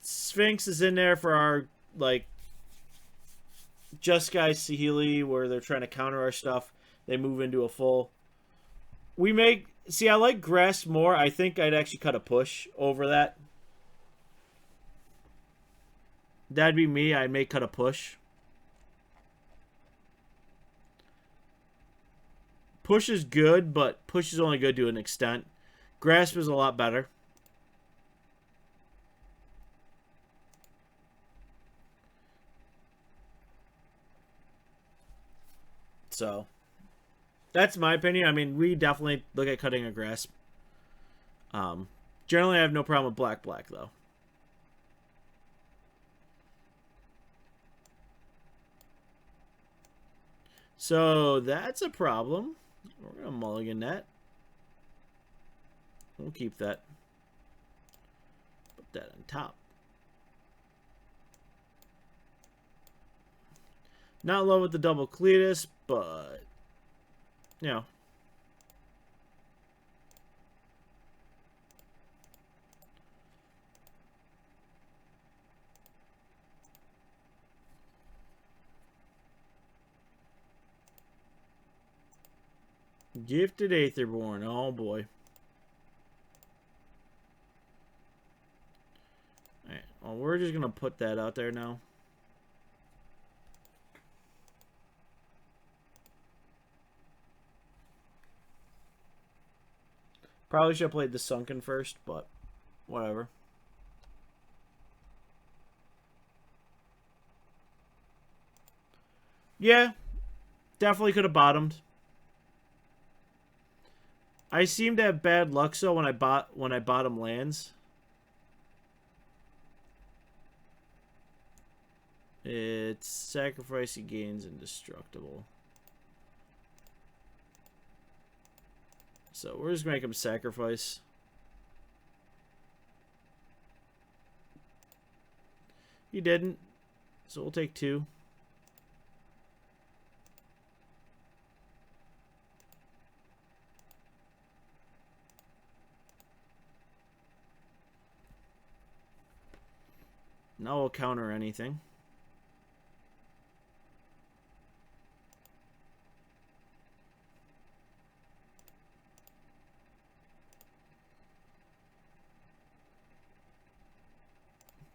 Sphinx is in there for our, like, Just Guys Sahili, where they're trying to counter our stuff. They move into a full. See, I like grass more. I think I'd actually cut a push over that. That'd be me. I may cut a push. Push is good, but push is only good to an extent. Grasp is a lot better. So that's my opinion. I mean, we definitely look at cutting a grass. Generally, I have no problem with black, though. So that's a problem. We're going to mulligan that. We'll keep that. Put that on top. Not in love with the double cletus, but, you know. Gifted Aetherborn. Oh, boy. Alright, well, we're just going to put that out there now. Probably should have played the Sunken first, but whatever. Yeah, definitely could have bottomed. I seem to have bad luck so when I bottom lands. It's sacrifice he gains indestructible. So we're just gonna make him sacrifice. He didn't. So we'll take 2. Now we'll counter anything.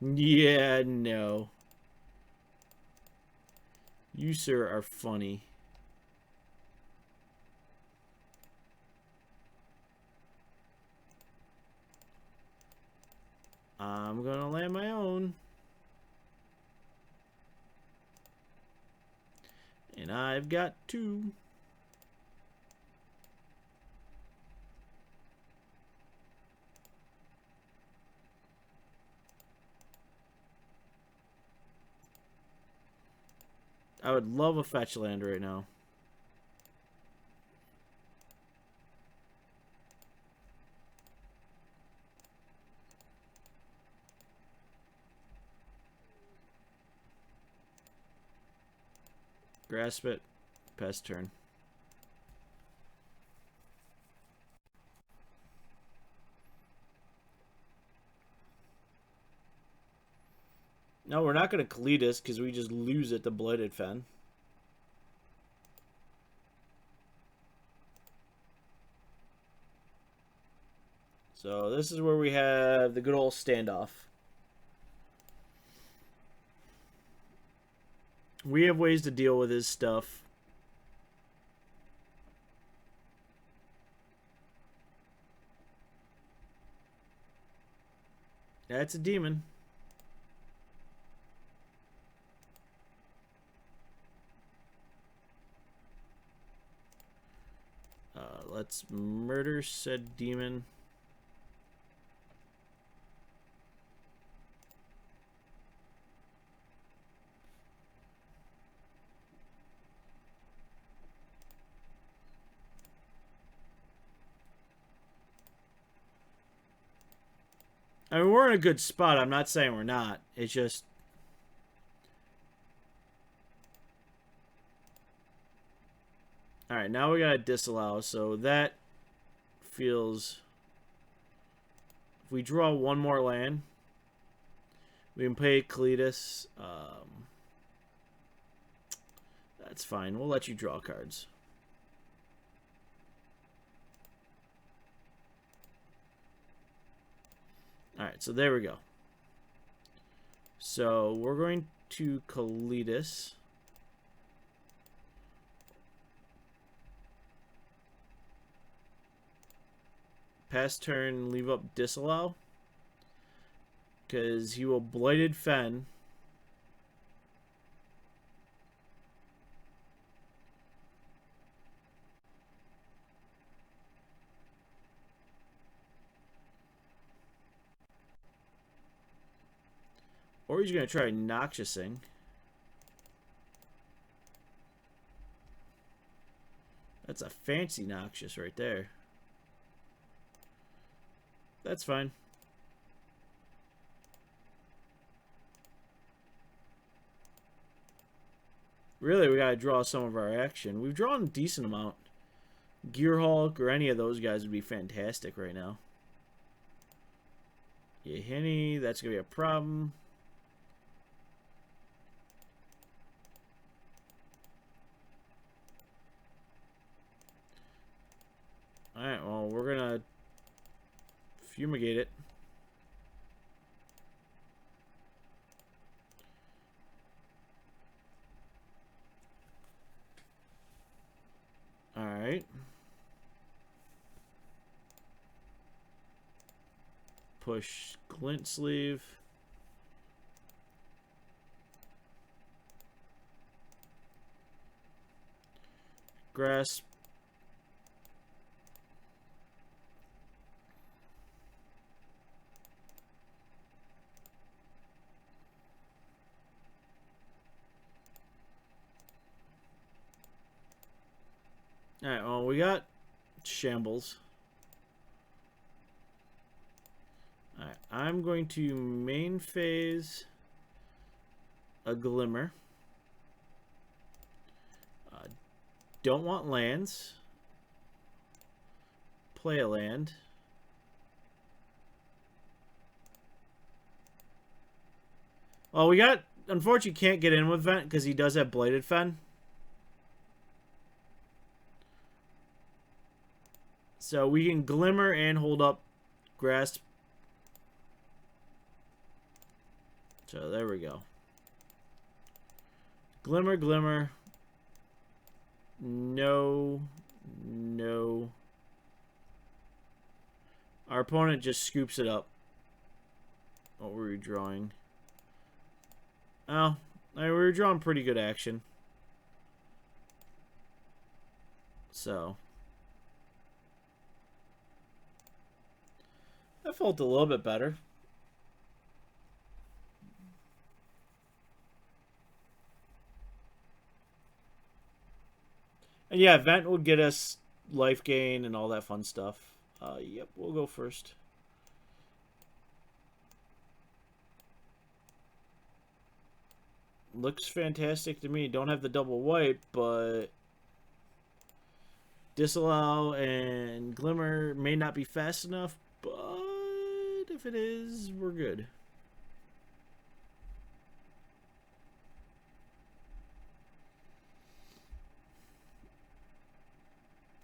Yeah, no. You, sir, are funny. I'm gonna land my own. And I've got 2. I would love a fetch land right now. Grasp it. Pass turn. No, we're not going to Cletus because we just lose it to Blighted Fen. So this is where we have the good old standoff. We have ways to deal with his stuff. That's a demon. Let's murder said demon. I mean, we're in a good spot. I'm not saying we're not. It's just... Alright, now we gotta disallow. So that feels... If we draw one more land, we can pay Cletus. That's fine. We'll let you draw cards. Alright, so there we go. So we're going to Cletus. Pass turn, leave up disallow. Because he will Blighted Fen. Or he's going to try Noxiousing. That's a fancy Noxious right there. That's fine. Really, we gotta draw some of our action. We've drawn a decent amount. Gearhulk or any of those guys would be fantastic right now. Yehini, that's gonna be a problem. Alright, well, we're gonna fumigate it. Alright. Push Glint Sleeve. Grasp. Alright, well, we got Shambles. Alright, I'm going to main phase a Glimmer. Don't want lands. Play a land. Well, we got... Unfortunately, can't get in with Vent because he does have Bladed Fen. So we can Glimmer and hold up Grasp. So there we go. Glimmer, Glimmer. No. No. Our opponent just scoops it up. What were we drawing? Oh, we were drawing pretty good action. So. That felt a little bit better. And yeah, Vent would get us life gain and all that fun stuff. Yep, we'll go first. Looks fantastic to me. Don't have the double wipe, but Disallow and Glimmer may not be fast enough, but if it is, we're good.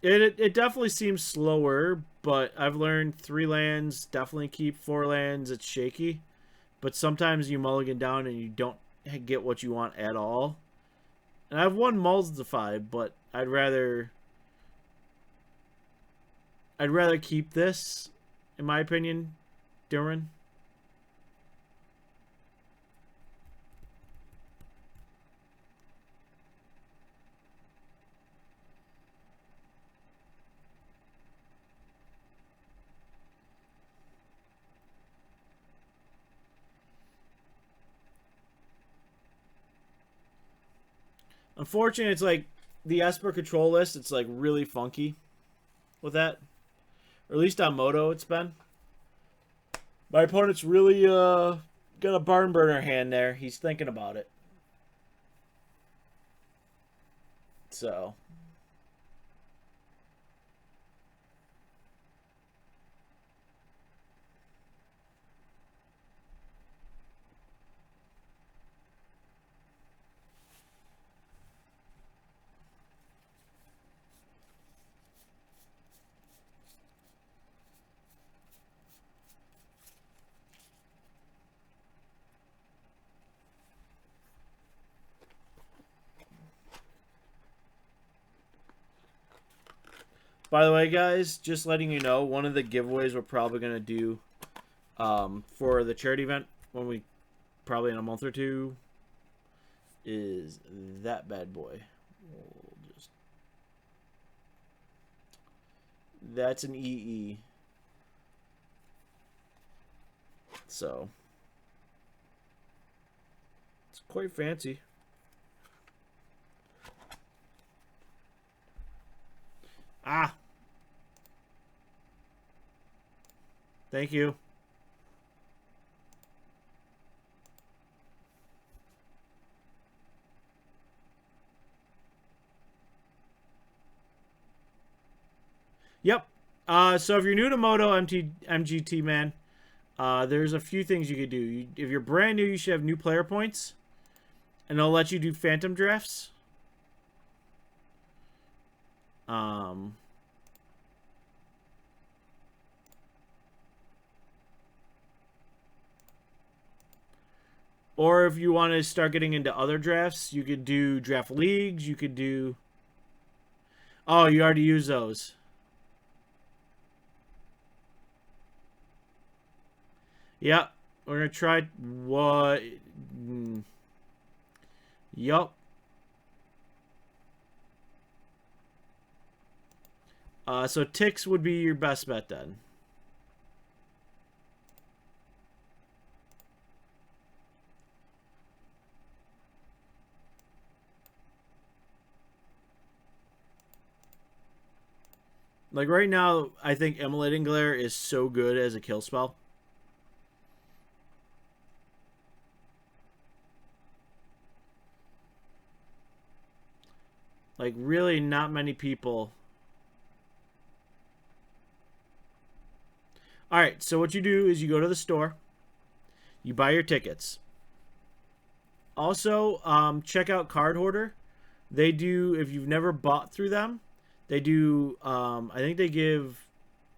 It definitely seems slower, but I've learned 3 lands, definitely keep 4 lands. It's shaky, but sometimes you mulligan down and you don't get what you want at all. And I've won Multiply, but I'd rather keep this, in my opinion, Durin. Unfortunately, it's like the Esper control list, it's like really funky with that. Or at least on Moto it's been. My opponent's really got a barn burner hand there. He's thinking about it. So. By the way, guys, just letting you know, one of the giveaways we're probably going to do for the charity event when we probably in a month or two is that bad boy. We'll just... That's an EE. So Quite fancy. Ah. Thank you. Yep. So if you're new to Moto MGT, man, there's a few things you could do. If you're brand new, you should have new player points, and they'll let you do phantom drafts. Um, or if you want to start getting into other drafts, you could do draft leagues. You could do. Oh, you already use those. Yep. We're gonna try what. Yup. So ticks would be your best bet then. Like right now, I think Immolating Glare is so good as a kill spell. Like really not many people. Alright, so what you do is you go to the store. You buy your tickets. Also, check out Card Hoarder. They do, if you've never bought through them, they do, I think they give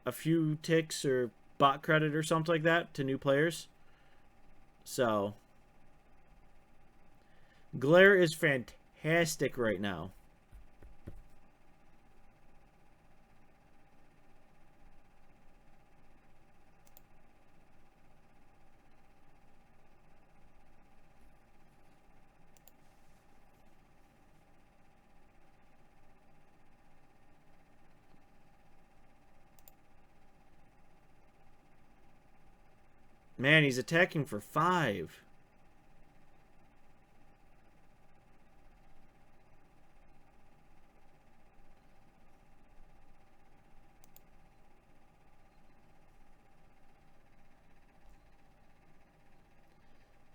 a few ticks or bot credit or something like that to new players. So, Glare is fantastic right now. Man, he's attacking for 5.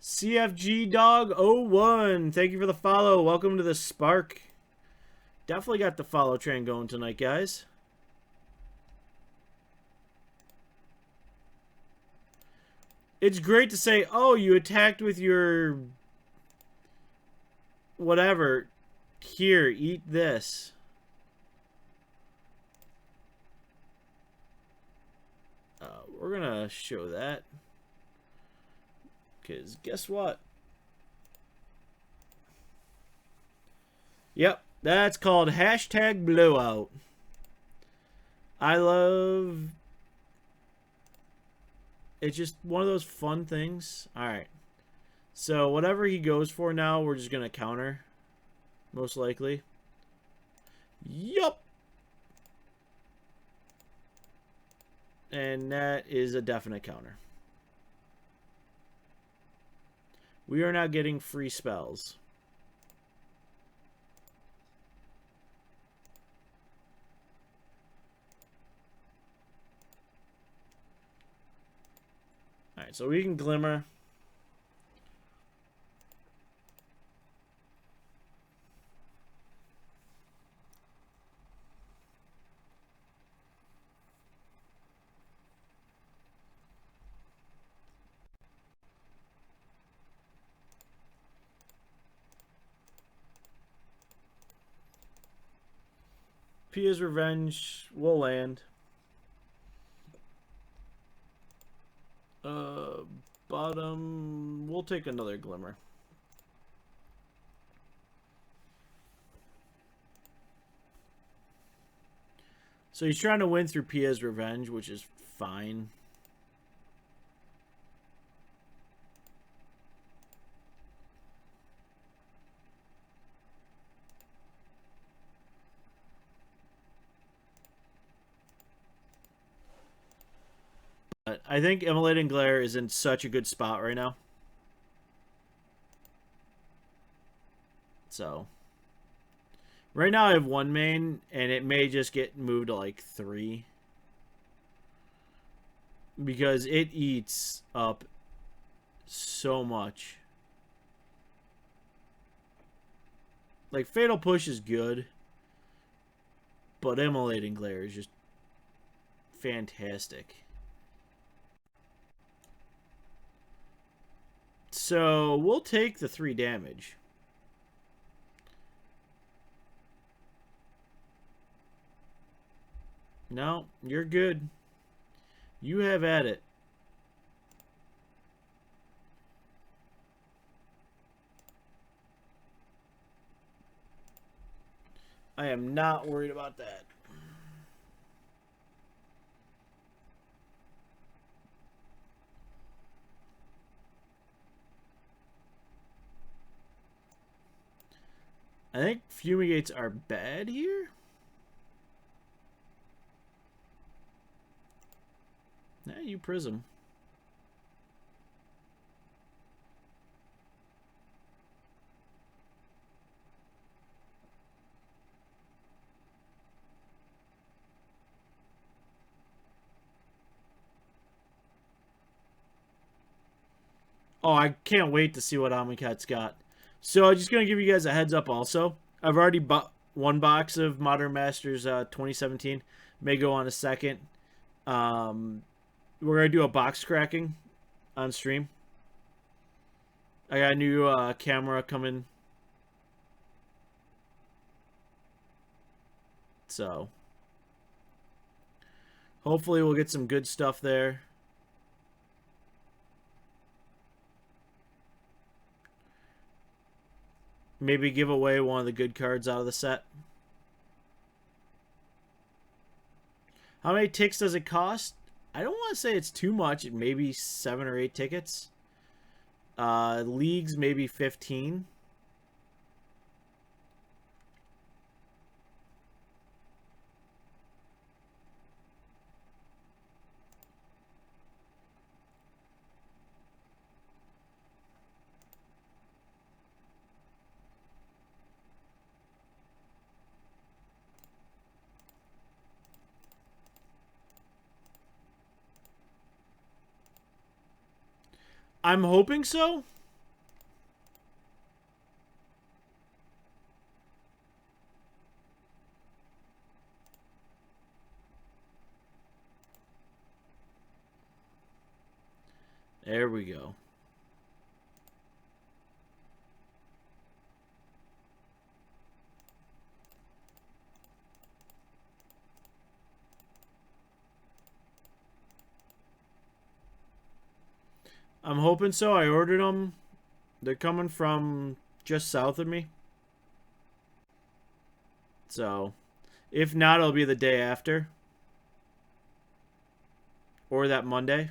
CFG Dog 01. Thank you for the follow. Welcome to the Spark. Definitely got the follow train going tonight, guys. It's great to say, oh, you attacked with your whatever. Here, eat this. We're going to show that. Because guess what? Yep, that's called hashtag blowout. I love... It's just one of those fun things. Alright. So whatever he goes for now, we're just going to counter. Most likely. Yup. And that is a definite counter. We are not getting free spells. Alright, so we can Glimmer. Pia's Revenge will land. Bottom, we'll take another Glimmer. So he's trying to win through Pia's Revenge, which is fine. But I think Immolating Glare is in such a good spot right now. So right now I have one main, and it may just get moved to like 3 because it eats up so much. Like Fatal Push is good, but Immolating Glare is just fantastic. So we'll take the 3 damage. No, you're good. You have at it. I am not worried about that. I think Fumigates are bad here. Nah, you Prism. Oh, I can't wait to see what Amonkhet's got. So I'm just going to give you guys a heads up also. I've already bought 1 box of Modern Masters 2017. May go on a second. We're going to do a box cracking on stream. I got a new camera coming. So hopefully we'll get some good stuff there. Maybe give away one of the good cards out of the set. How many ticks does it cost? I don't want to say it's too much. Maybe 7 or 8 tickets. Leagues, maybe 15. I'm hoping so. There we go. I'm hoping so. I ordered them. They're coming from just south of me. So, if not, it'll be the day after. Or that Monday.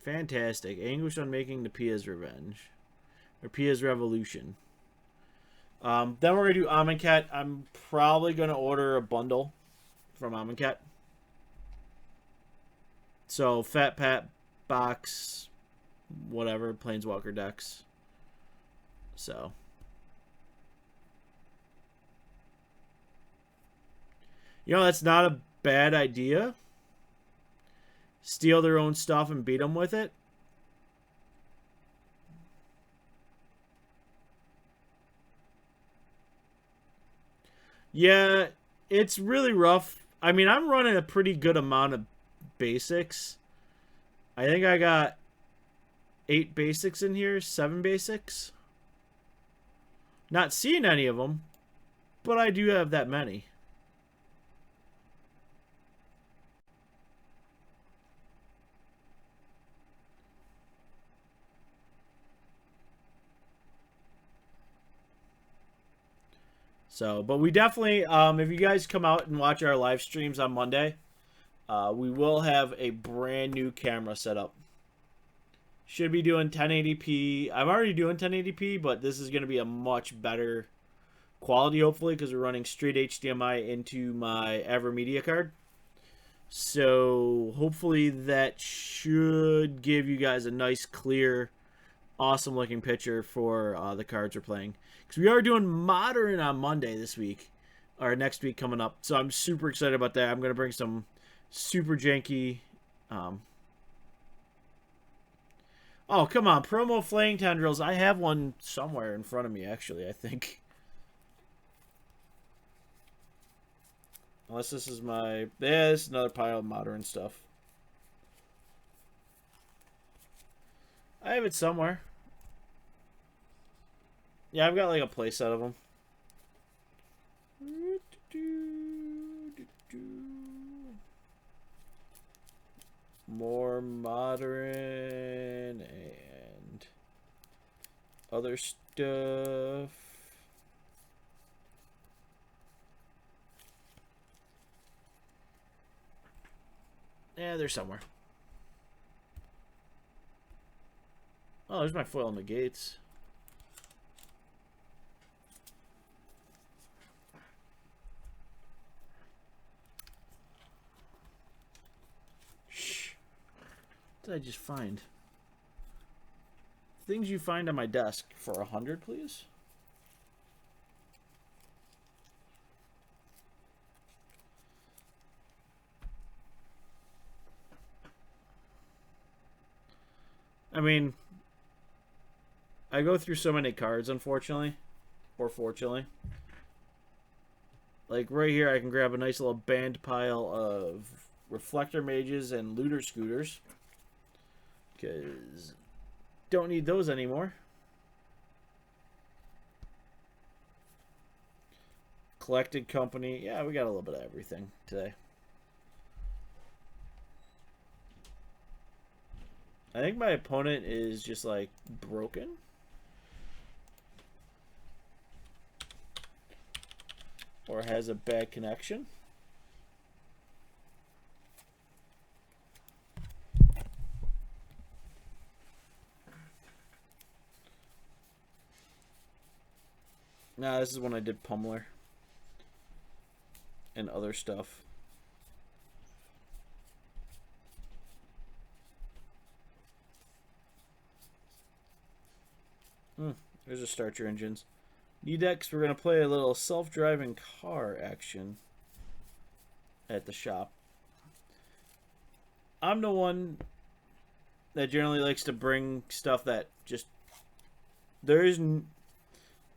Fantastic. Anguish on making the Pia's Revenge. Or Pia's Revolution. Then we're going to do Amonkhet. I'm probably going to order a bundle from Amonkhet. So, Fat Pat, Box, whatever, Planeswalker decks. So. You know, that's not a bad idea. Steal their own stuff and beat them with it. Yeah, it's really rough. I mean, I'm running a pretty good amount of basics. I think I got 8 basics in here, 7 basics. Not seeing any of them, but I do have that many. So, but we definitely, if you guys come out and watch our live streams on Monday, we will have a brand new camera set up. Should be doing 1080p. I'm already doing 1080p, but this is going to be a much better quality, hopefully, because we're running straight HDMI into my AverMedia card. So hopefully that should give you guys a nice, clear, awesome looking picture for the cards we're playing. Because we are doing Modern on Monday this week, or next week coming up. So I'm super excited about that. I'm going to bring some super janky... Oh, come on. Promo Flaying Tendrils. I have one somewhere in front of me, actually, I think. Unless this is my... Yeah, this is another pile of Modern stuff. I have it somewhere. Yeah, I've got like a playset of them. More Modern and other stuff. Yeah, they're somewhere. Oh, there's my foil on the gates. Shh. What did I just find? Things you find on my desk for 100, please. I mean, I go through so many cards, unfortunately. Or fortunately. Like, right here, I can grab a nice little band pile of Reflector Mages and Looter Scooters. Because don't need those anymore. Collected Company. Yeah, we got a little bit of everything today. I think my opponent is just, like, broken. Or has a bad connection. Nah, this is when I did Pummeler. And other stuff. There's a start your engines. Need that because we're going to play a little self-driving car action at the shop. I'm the one that generally likes to bring stuff that just... There isn't...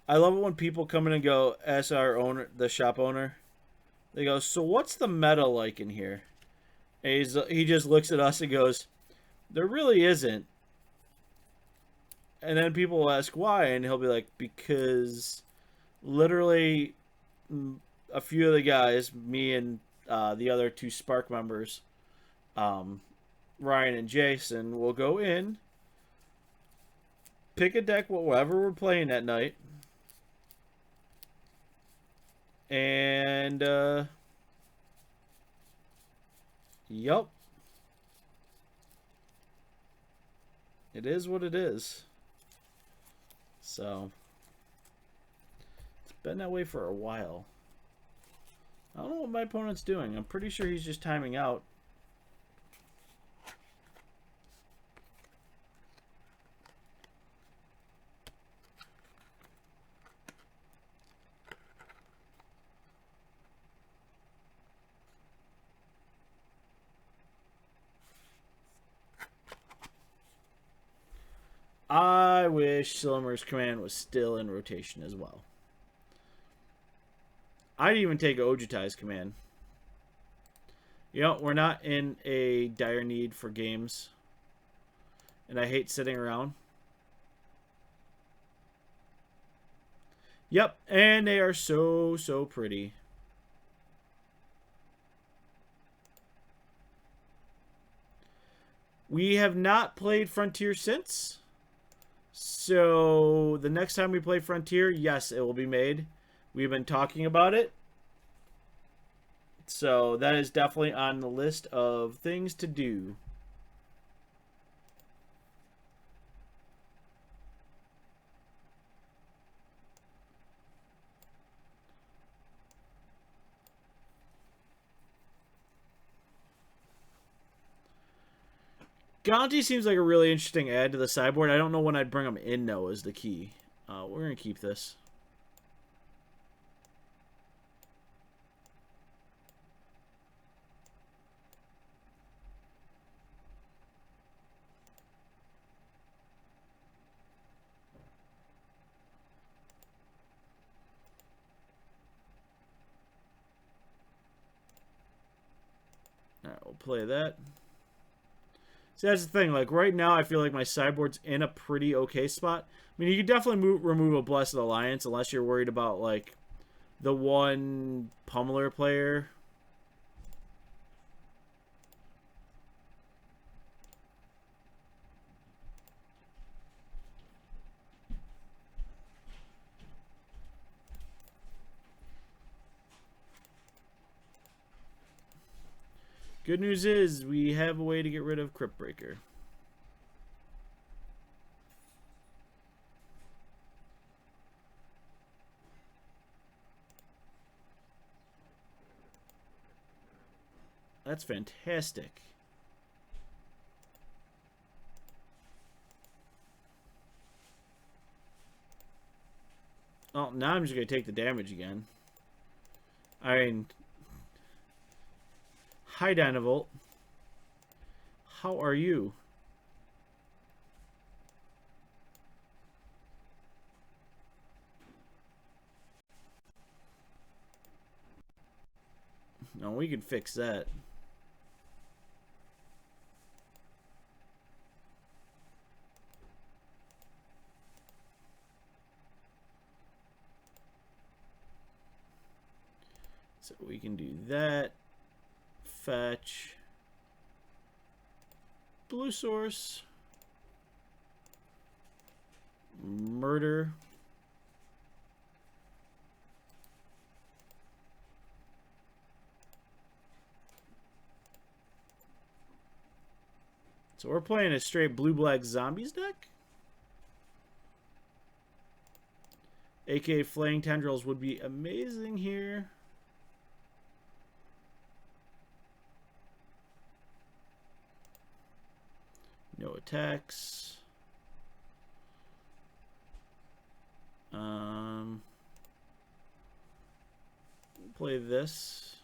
I love it when people come in and go, as our owner, the shop owner, they go, so what's the meta like in here? And he just looks at us and goes, there really isn't. And then people will ask why, and he'll be like, because literally a few of the guys, me and the other two Spark members, Ryan and Jason, will go in, pick a deck, whatever we're playing that night, and, yup. It is what it is. So, it's been that way for a while. I don't know what my opponent's doing. I'm pretty sure he's just timing out. I wish Silmar's command was still in rotation as well. I'd even take Ojutai's command. You know, we're not in a dire need for games. And I hate sitting around. Yep, and they are so, so pretty. We have not played Frontier since. So, the next time we play Frontier, yes, it will be made. We've been talking about it. So, that is definitely on the list of things to do. Gonti seems like a really interesting add to the sideboard. I don't know when I'd bring him in, though, is the key. We're going to keep this. Alright, we'll play that. See, that's the thing. Like, right now, I feel like my sideboard's in a pretty okay spot. I mean, you could definitely remove a Blessed Alliance unless you're worried about, like, the one Pummeler player. Good news is we have a way to get rid of Crypt Breaker. That's fantastic. Oh, now I'm just going to take the damage again. I mean... Hi, Dynavolt. How are you? No, we can fix that. So we can do that. Fetch. Blue source. Murder. So we're playing a straight blue-black zombies deck? AKA Flaying Tendrils would be amazing here. No attacks. Play this.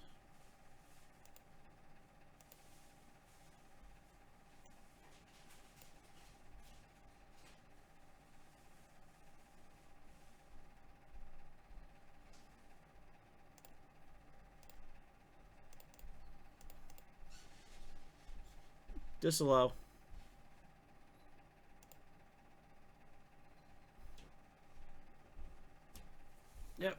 Disallow. Yep.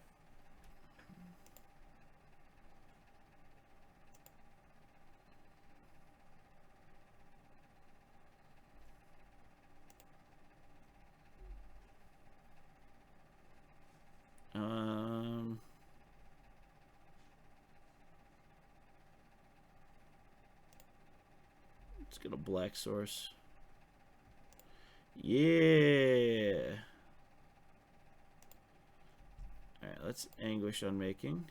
Let's get a black source. Yeah. Alright, let's Anguish Unmaking.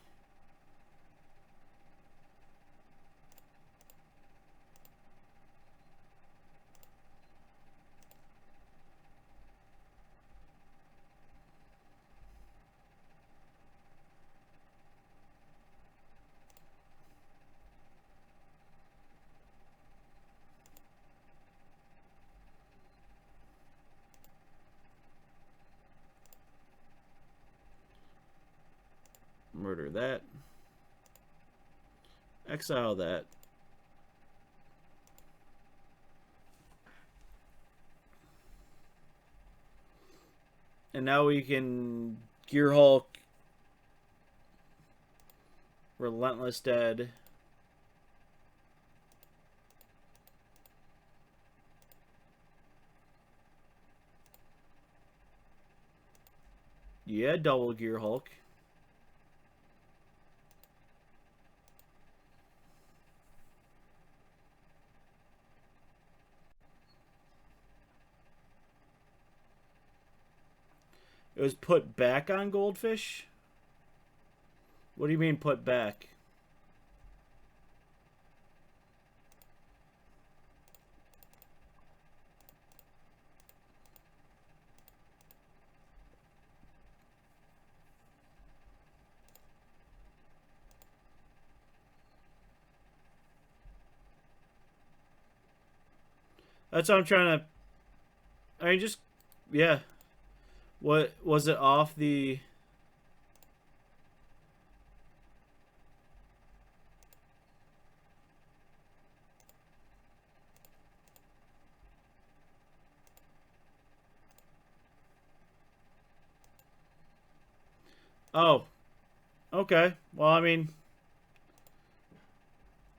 Murder that. Exile that. And now we can Gear Hulk, Relentless Dead. Yeah, double Gear Hulk. It was put back on Goldfish? What do you mean put back? That's what I'm trying to. I mean, just yeah. What was it off the? Oh, okay. Well, I mean,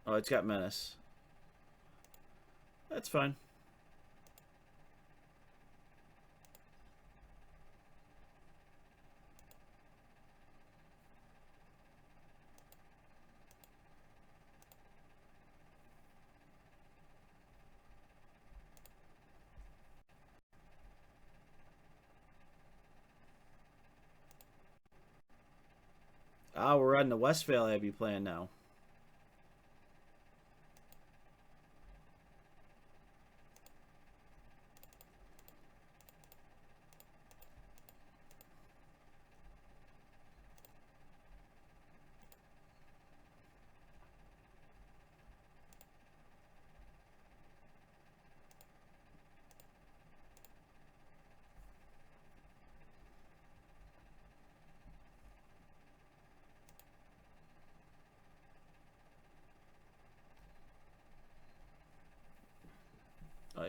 oh, it's got menace. That's fine. Ah, we're on the Westphal Abbey plan now.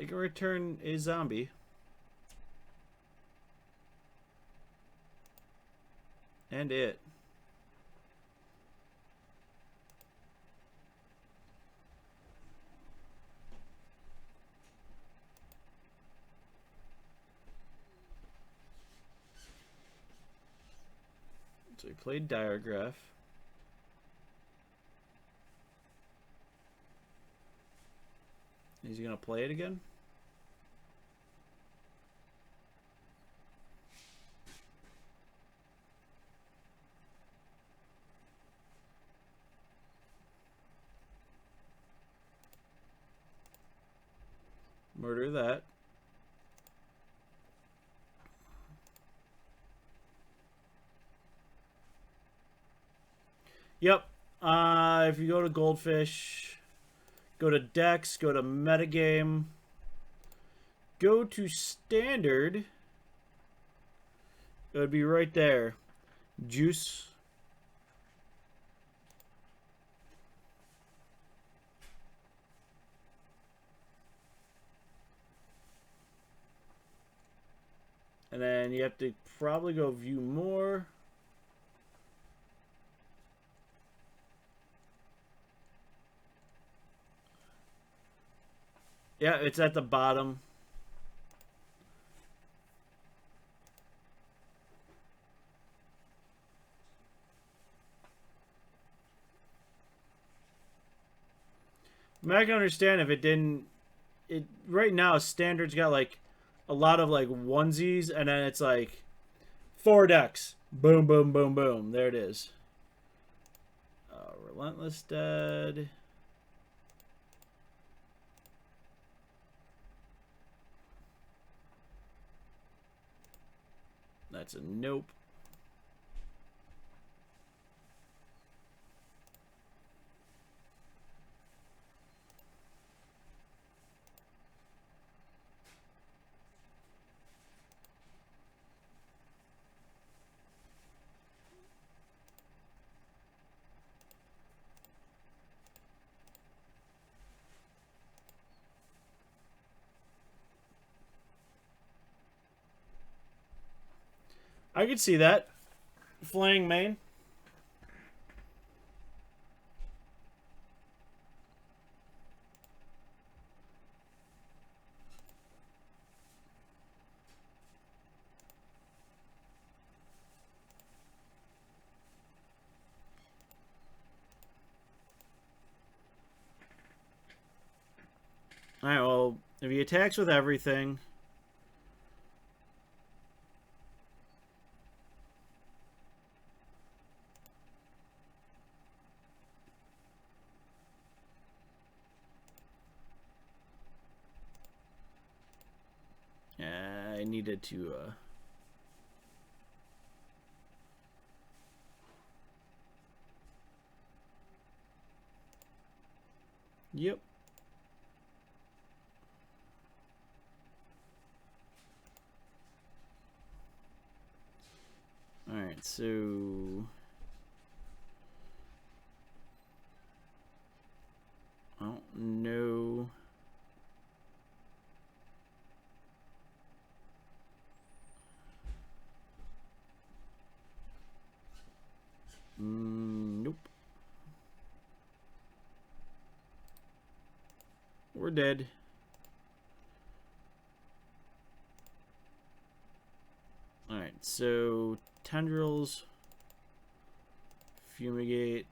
You can return a zombie. And it. So he played Diagraph. Is he gonna play it again? Murder that. Yep. If you go to Goldfish, go to Dex, go to Metagame, go to Standard. It would be right there. Juice. And then you have to probably go view more. Yeah, it's at the bottom. I mean, I can understand if it didn't. It right now Standard's got like a lot of like onesies, and then it's like 4 decks. Boom, boom, boom, boom. There it is. Relentless Dead. That's a nope. I could see that. Flaying main. Alright, well, if he attacks with everything. I needed to, Yep. so... I don't know... nope. We're dead. Alright, so tendrils, fumigate.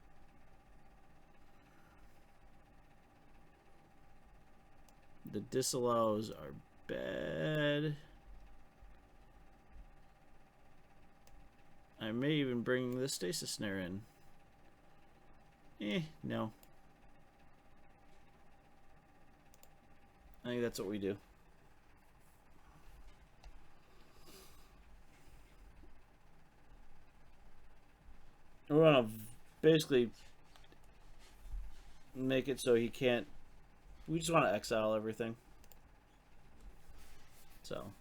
The disallows are bad. I may even bring the stasis snare in. No. I think that's what we do. We're gonna basically make it so he can't. We just want to exile everything. So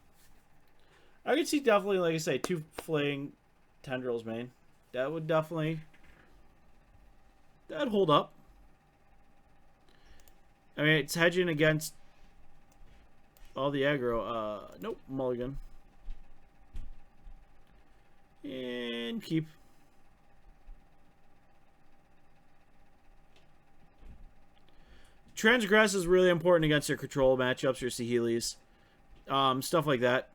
I could see definitely, like I say, 2 flaying tendrils main. That would definitely, that'd hold up. I mean, it's hedging against all the aggro. Nope, mulligan. And keep. Transgress is really important against your control matchups, your Saheeli's. Stuff like that.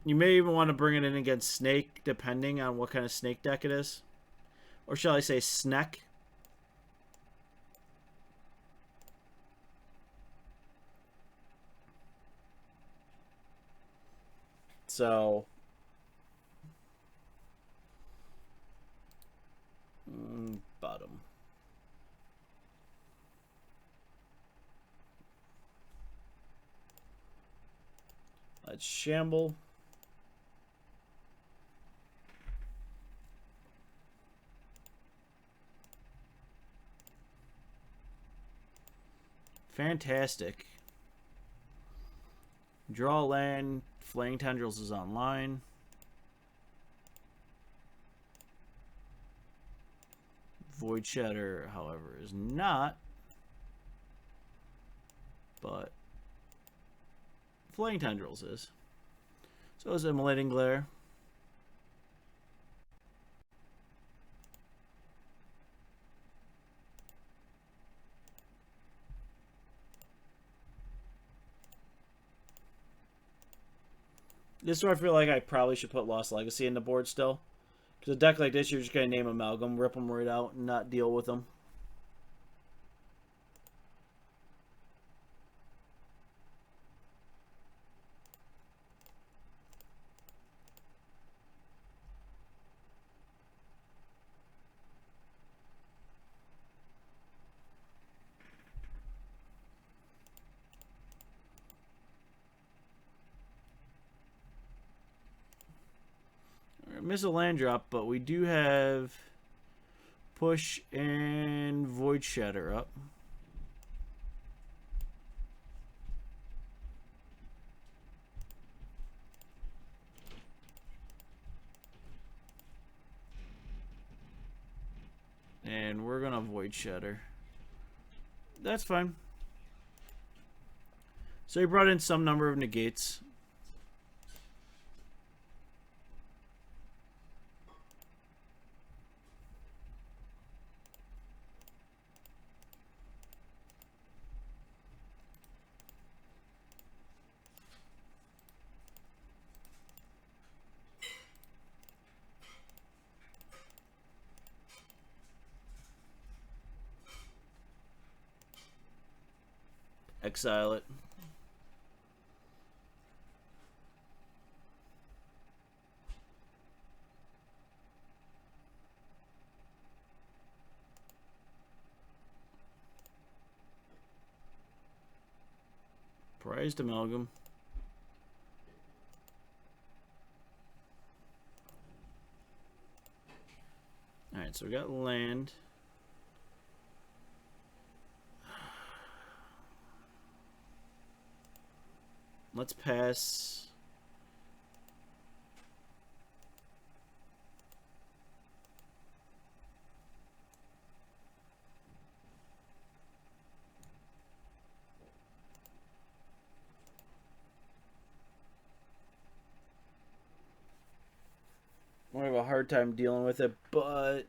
You may even want to bring it in against Snake, depending on what kind of Snake deck it is. Or shall I say Sneck? So... bottom. Let's shamble. Fantastic. Draw land. Flaying Tendrils is online. Void Shatter, however, is not. But Flaying Tendrils is. So is Immolating Glare. This is where I feel like I probably should put Lost Legacy in the board still. Because a deck like this, you're just going to name Amalgam, rip them right out, and not deal with them. Miss a land drop, but we do have Push and Void Shatter up. And we're gonna Void Shatter. That's fine. So he brought in some number of negates. Exile it. Prized Amalgam. Alright, so we got land. Let's pass. hard time dealing with it, but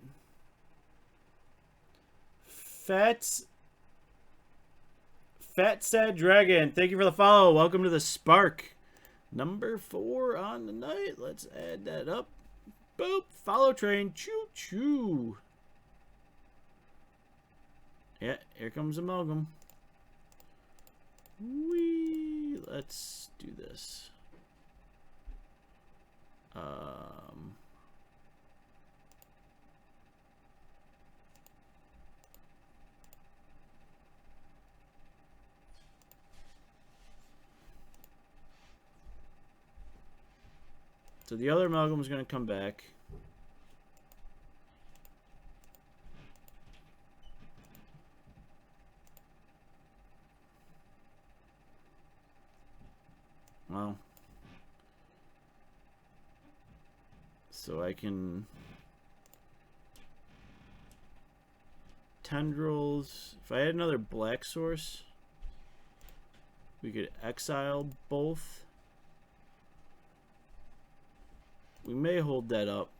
Fat Sad Dragon, thank you for the follow. Welcome to the Spark. Number 4 on the night. Let's add that up. Boop. Follow train. Choo choo. Yeah, here comes Amalgam. Whee. Let's do this. So the other Amalgam is going to come back. Well, so I can tendrils. If I had another black source, we could exile both. We may hold that up.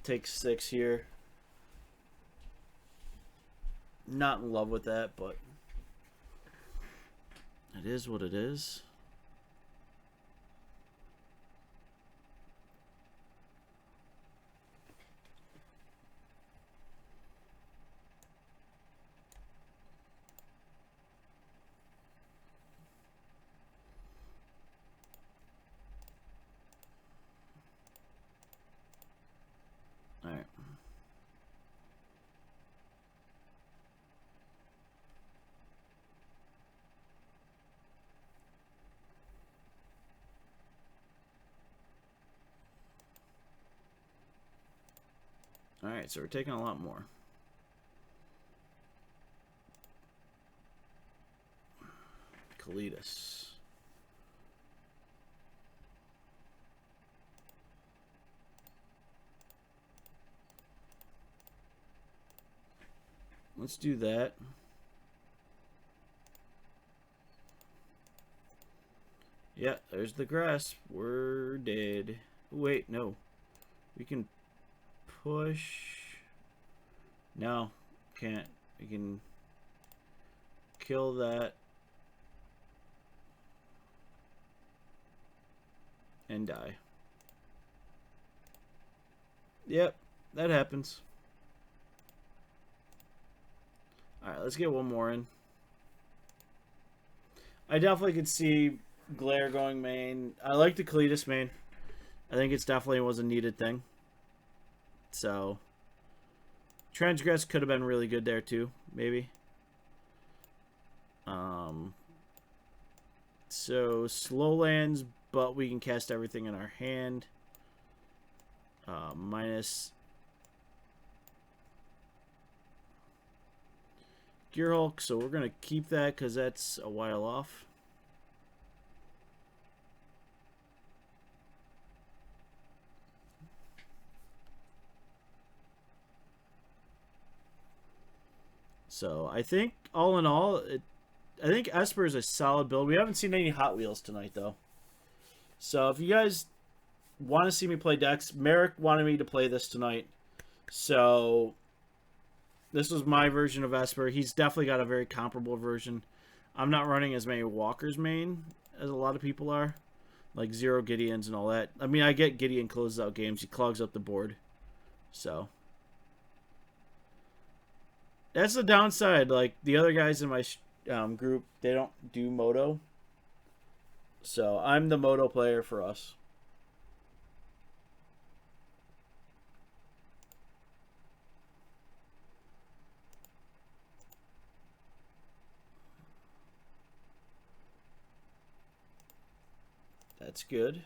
Take 6 here. Not in love with that, but it is what it is. All right. Alright, so we're taking a lot more. Kalidas. Let's do that. Yeah, there's the grass. We're dead. Wait, no. We can push. No, can't. We can kill that and die. Yep, that happens. Alright, let's get one more in. I definitely could see Glare going main. I like the Kalidas main. I think it's definitely was a needed thing. So Transgress could have been really good there too, maybe. So slow lands, but we can cast everything in our hand. Minus Gear Hulk, so we're gonna keep that because that's a while off. So I think all in all, I think Esper is a solid build. We haven't seen any Hot Wheels tonight though. So if you guys want to see me play decks, Merrick wanted me to play this tonight. So this was my version of Esper. He's definitely got a very comparable version. I'm not running as many Walkers main as a lot of people are. Like Zero Gideons and all that. I mean, I get Gideon closes out games. He clogs up the board. So that's the downside. Like the other guys in my group, they don't do Moto. So I'm the Moto player for us. That's good.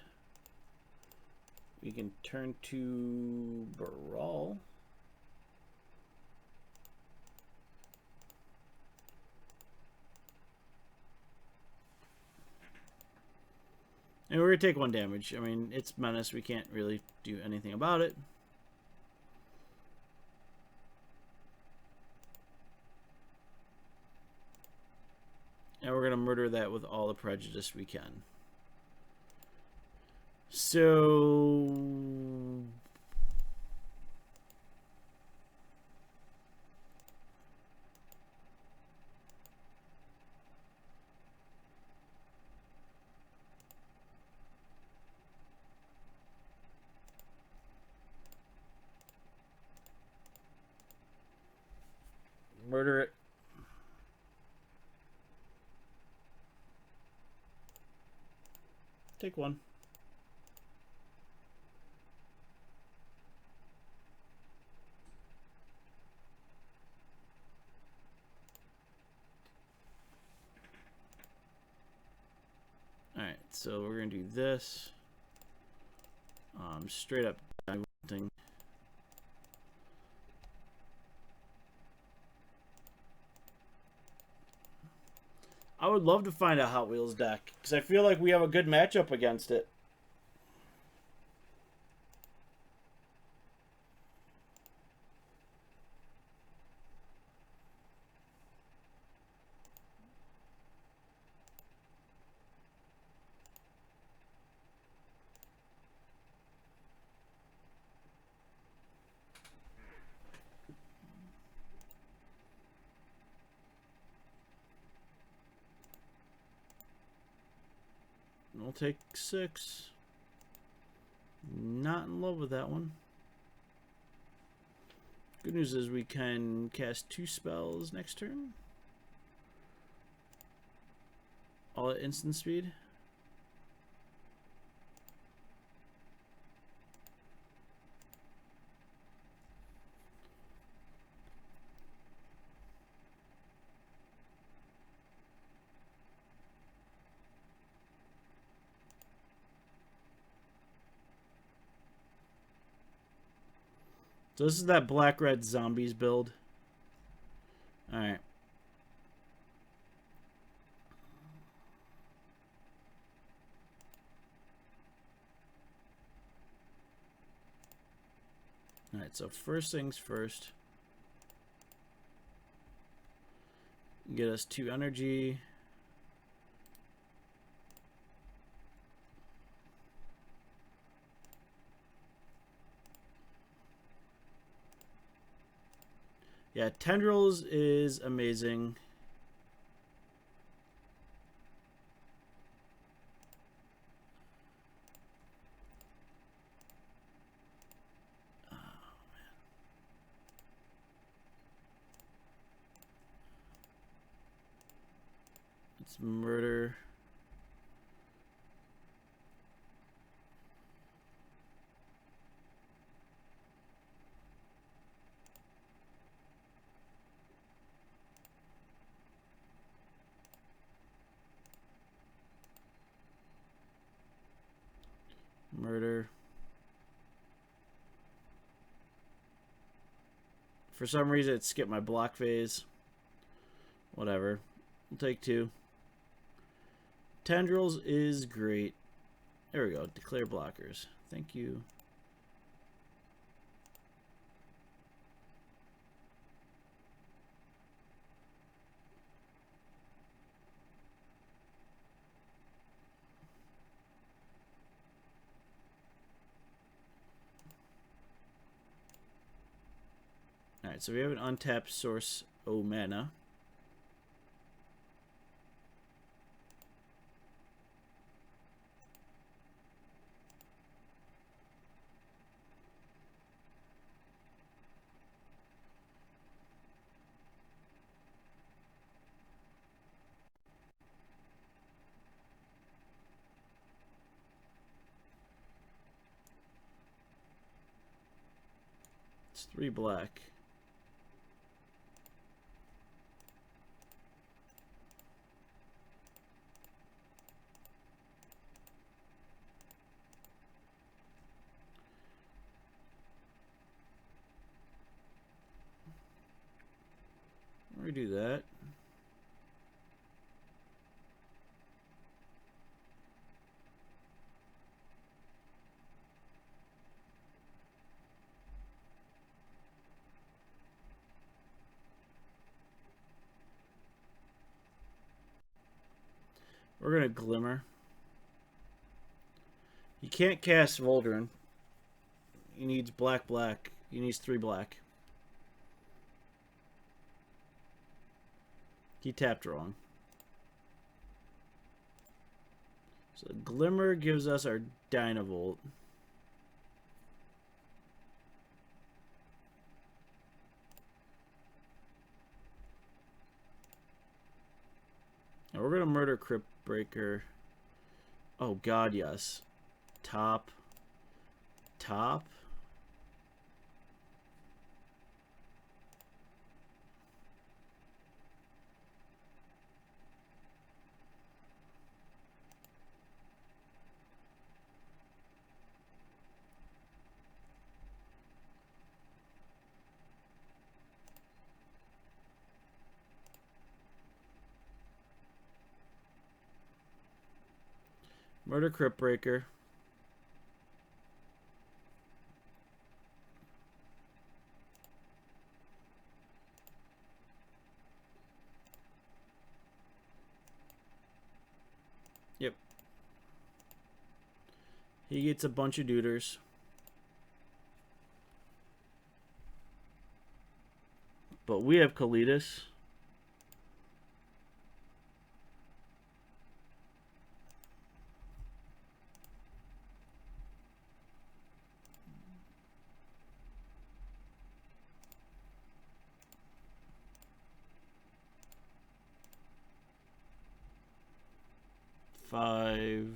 We can turn to Baral. And we're going to take 1 damage. I mean, it's Menace. We can't really do anything about it. And we're going to murder that with all the prejudice we can. So murder it. Take one. Alright, so we're going to do this. Straight up thing. I would love to find a Hot Wheels deck, because I feel like we have a good matchup against it. I'll take 6. Not in love with that one. Good news is we can cast 2 spells next turn. All at instant speed. So this is that black-red zombies build. Alright. Alright, so first things first. Get us 2 energy. Yeah, Tendrils is amazing. Oh, man. It's murder. Murder. For some reason, it skipped my block phase. Whatever. We'll take 2. Tendrils is great. There we go. Declare blockers. Thank you. Alright, so we have an untapped source O mana. It's 3 black. Redo that. We're gonna glimmer. He can't cast Voldrin. He needs black, black. He needs 3 black. He tapped wrong. So Glimmer gives us our Dynavolt. And we're gonna murder Crypt Breaker. Oh god, yes. Top. Top. Murder Crypt Breaker. Yep. He gets a bunch of duders. But we have Kalidas. Five,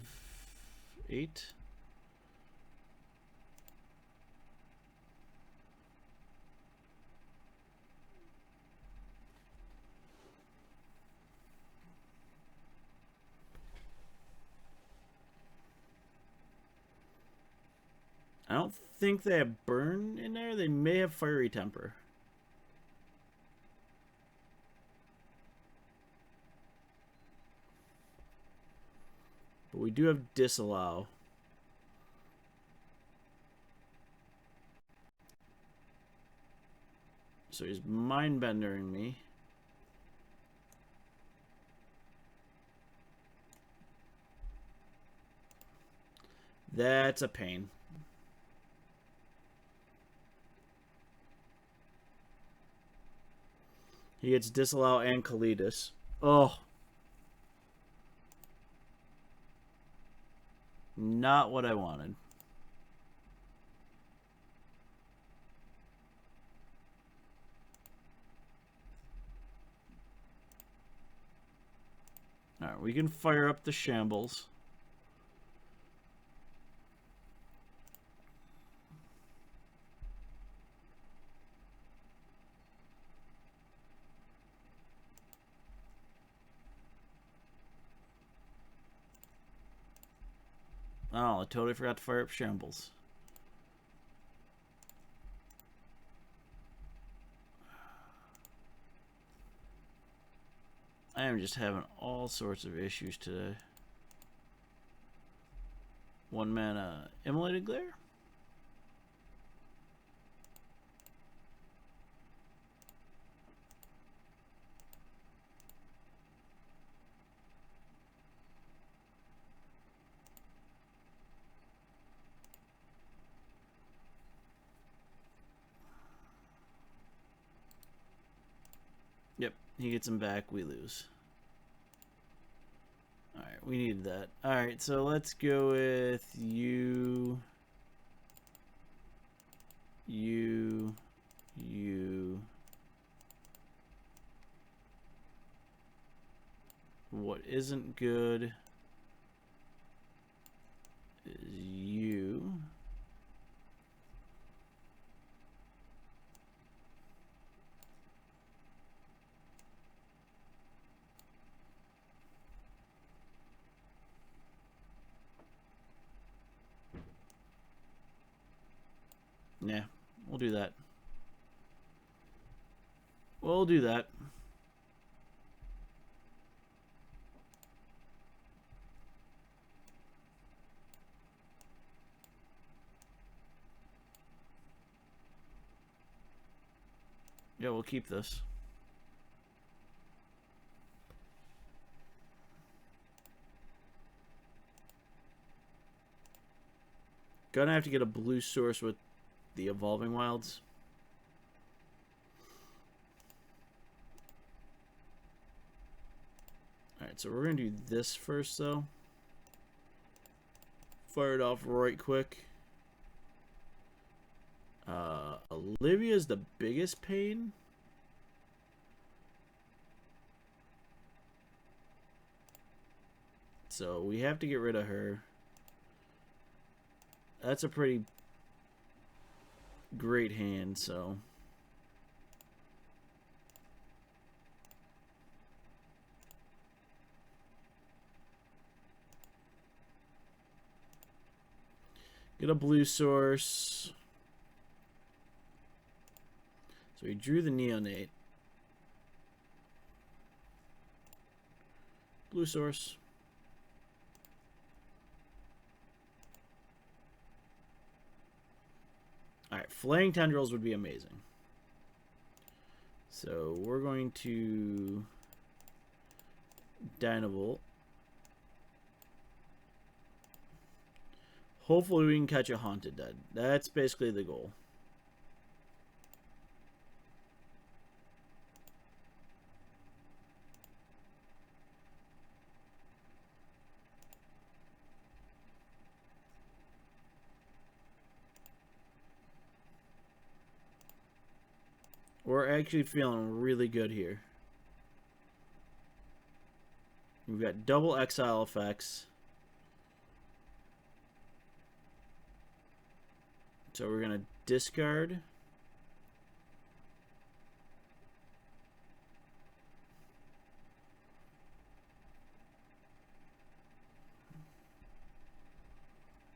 8. I don't think they have burn in there. They may have fiery temper. But we do have disallow. So he's mind-bendering me. That's a pain. He gets disallow and Kalidas. Oh. Not what I wanted. Alright, we can fire up the shambles. Oh, I totally forgot to fire up shambles. I am just having all sorts of issues today. 1 mana Immolated Glare? Yep, he gets him back, we lose. Alright, we need that. Alright, so let's go with you. What isn't good is you. Yeah, we'll do that. We'll do that. Yeah, we'll keep this. Gonna have to get a blue source with the Evolving Wilds. Alright, so we're gonna do this first though. Fire it off right quick. Olivia's the biggest pain. So we have to get rid of her. That's a pretty great hand, so. Get a blue source. So we drew the Neonate. Blue source. Alright, Flaying Tendrils would be amazing. So we're going to Dynavolt. Hopefully we can catch a Haunted Dead. That's basically the goal. We're actually feeling really good here. We've got double exile effects. So we're going to discard.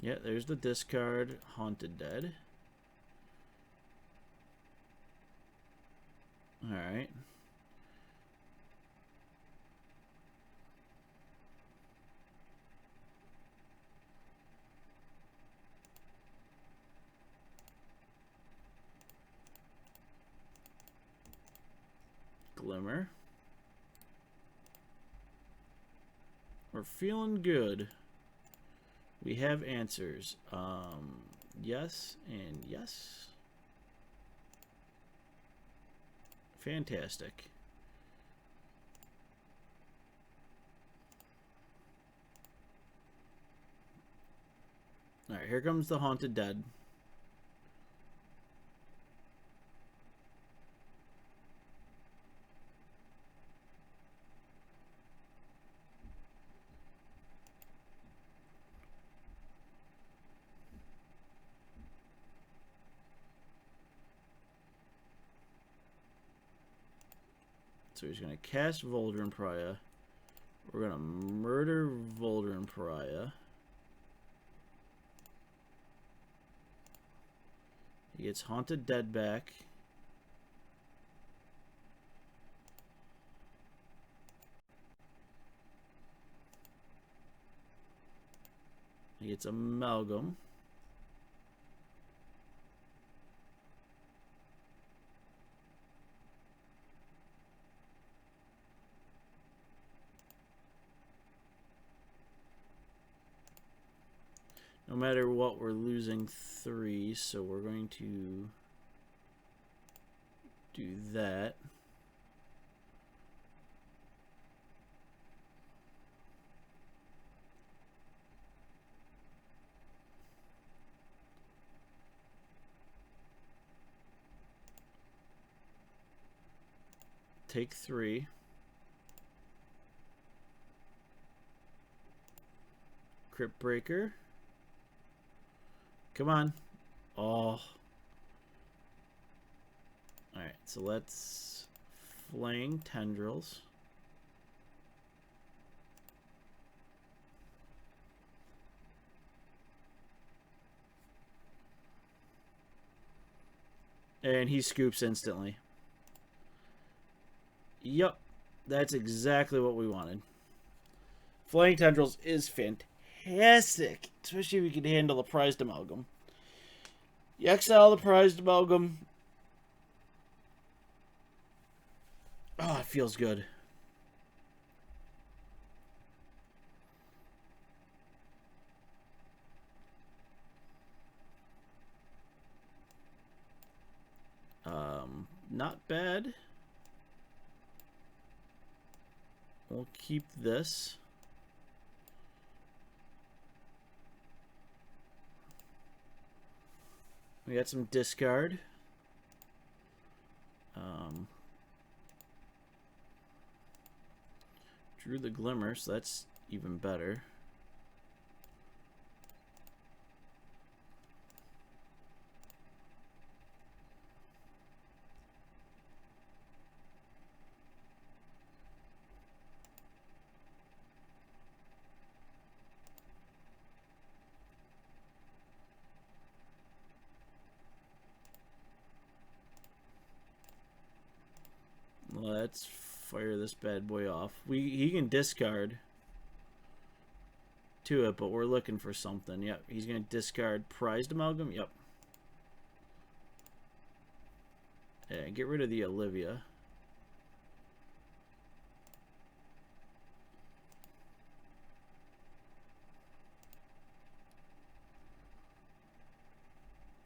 Yeah, there's the discard. Haunted Dead. Alright. Glimmer. We're feeling good. We have answers. Yes and yes. Fantastic. Alright, here comes the Haunted Dead. So he's going to cast Voldrin Pariah. We're going to murder Voldrin Pariah. He gets Haunted Dead back. He gets Amalgam. No matter what, we're losing 3, so we're going to do that. Take 3. Crypt Breaker. Come on. Oh. Alright, so let's Flaying Tendrils. And he scoops instantly. Yep. That's exactly what we wanted. Flaying Tendrils is fantastic. Especially if you can handle the prized Amalgam. You exile the prized Amalgam. Oh, it feels good. not bad. We'll keep this. We got some discard. Drew the Glimmer, so that's even better. Let's fire this bad boy off. He can discard to it, but we're looking for something. Yep, he's going to discard Prized Amalgam. Yep. Yeah, get rid of the Olivia.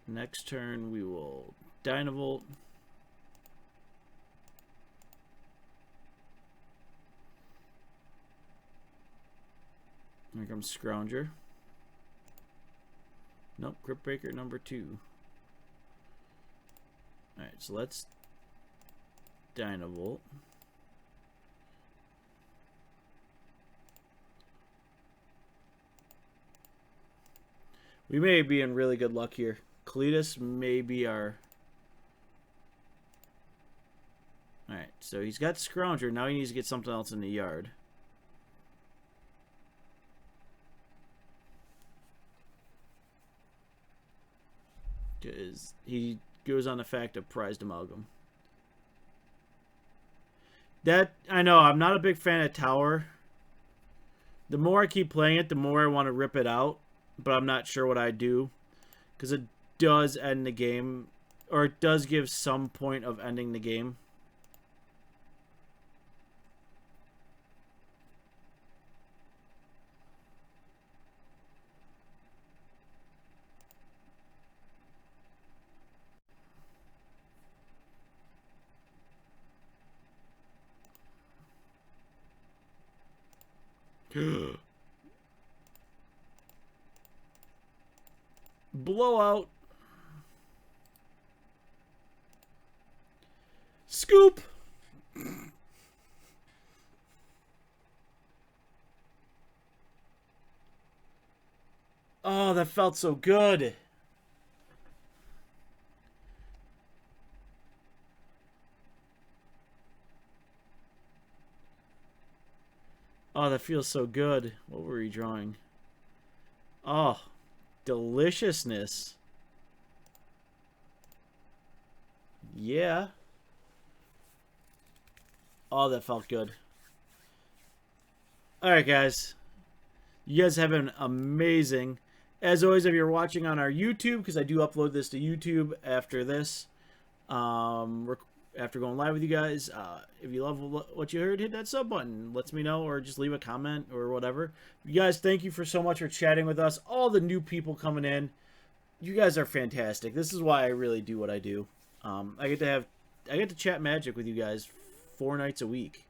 Next turn, we will Dynavolt. Here comes Scrounger. Nope, Crypt Breaker number 2. Alright, so let's Dynavolt. We may be in really good luck here. Cletus may be our... Alright, so he's got Scrounger. Now he needs to get something else in the yard. Because he goes on the fact of Prized Amalgam. That, I know, I'm not a big fan of Tower. The more I keep playing it, the more I want to rip it out. But I'm not sure what I do. Because it does end the game. Or it does give some point of ending the game. Blowout. Scoop. Oh, that felt so good. Oh, that feels so good. What were we drawing? Oh, deliciousness. Yeah. Oh, that felt good. Alright, guys. You guys have been amazing. As always, if you're watching on our YouTube, because I do upload this to YouTube after this, after going live with you guys, if you love what you heard, hit that sub button. Lets me know, or just leave a comment or whatever. You guys, thank you for so much for chatting with us. All the new people coming in, you guys are fantastic. This is why I really do what I do. I get to chat Magic with you guys 4 nights a week.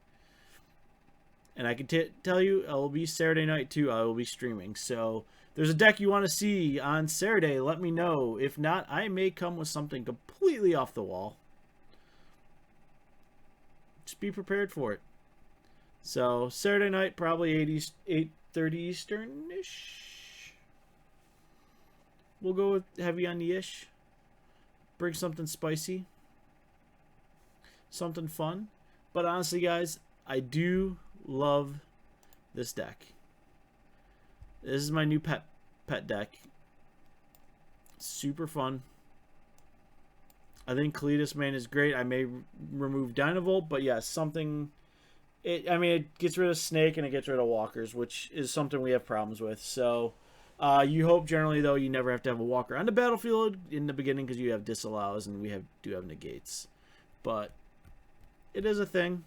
And I can tell you, I will be Saturday night too. I will be streaming. So if there's a deck you want to see on Saturday, let me know. If not, I may come with something completely off the wall. Just be prepared for it. So Saturday night, probably 8:30 Eastern-ish. We'll go with heavy on the ish. Bring something spicy. Something fun. But honestly, guys, I do love this deck. This is my new pet deck. Super fun. I think Cletus Main is great. I may remove Dynavolt, but yeah, something... it gets rid of Snake and it gets rid of Walkers, which is something we have problems with. So, you hope generally, though, you never have to have a Walker on the battlefield in the beginning because you have disallows and we do have negates. But it is a thing.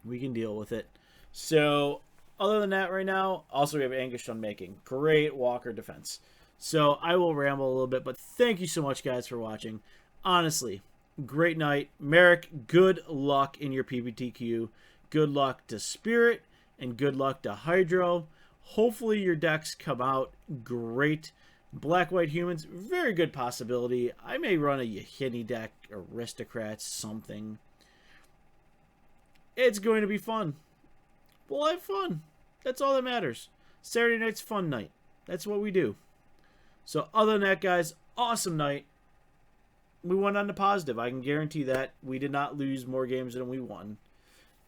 We can deal with it. So, other than that right now, also we have Anguished Unmaking. Great Walker defense. So, I will ramble a little bit, but thank you so much, guys, for watching. Honestly, Great night. Merrick, good luck in your PBTQ. Good luck to Spirit, and good luck to Hydro. Hopefully your decks come out great. Black-White Humans, very good possibility. I may run a Yahini deck, Aristocrats, something. It's going to be fun. We'll have fun. That's all that matters. Saturday night's fun night. That's what we do. So other than that, guys, awesome night. We went on the positive. I can guarantee that. We did not lose more games than we won.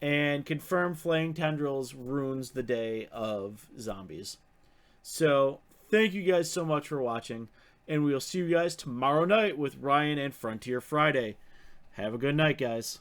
And confirmed Flaying Tendrils ruins the day of zombies. So thank you guys so much for watching. And we'll see you guys tomorrow night with Ryan and Frontier Friday. Have a good night, guys.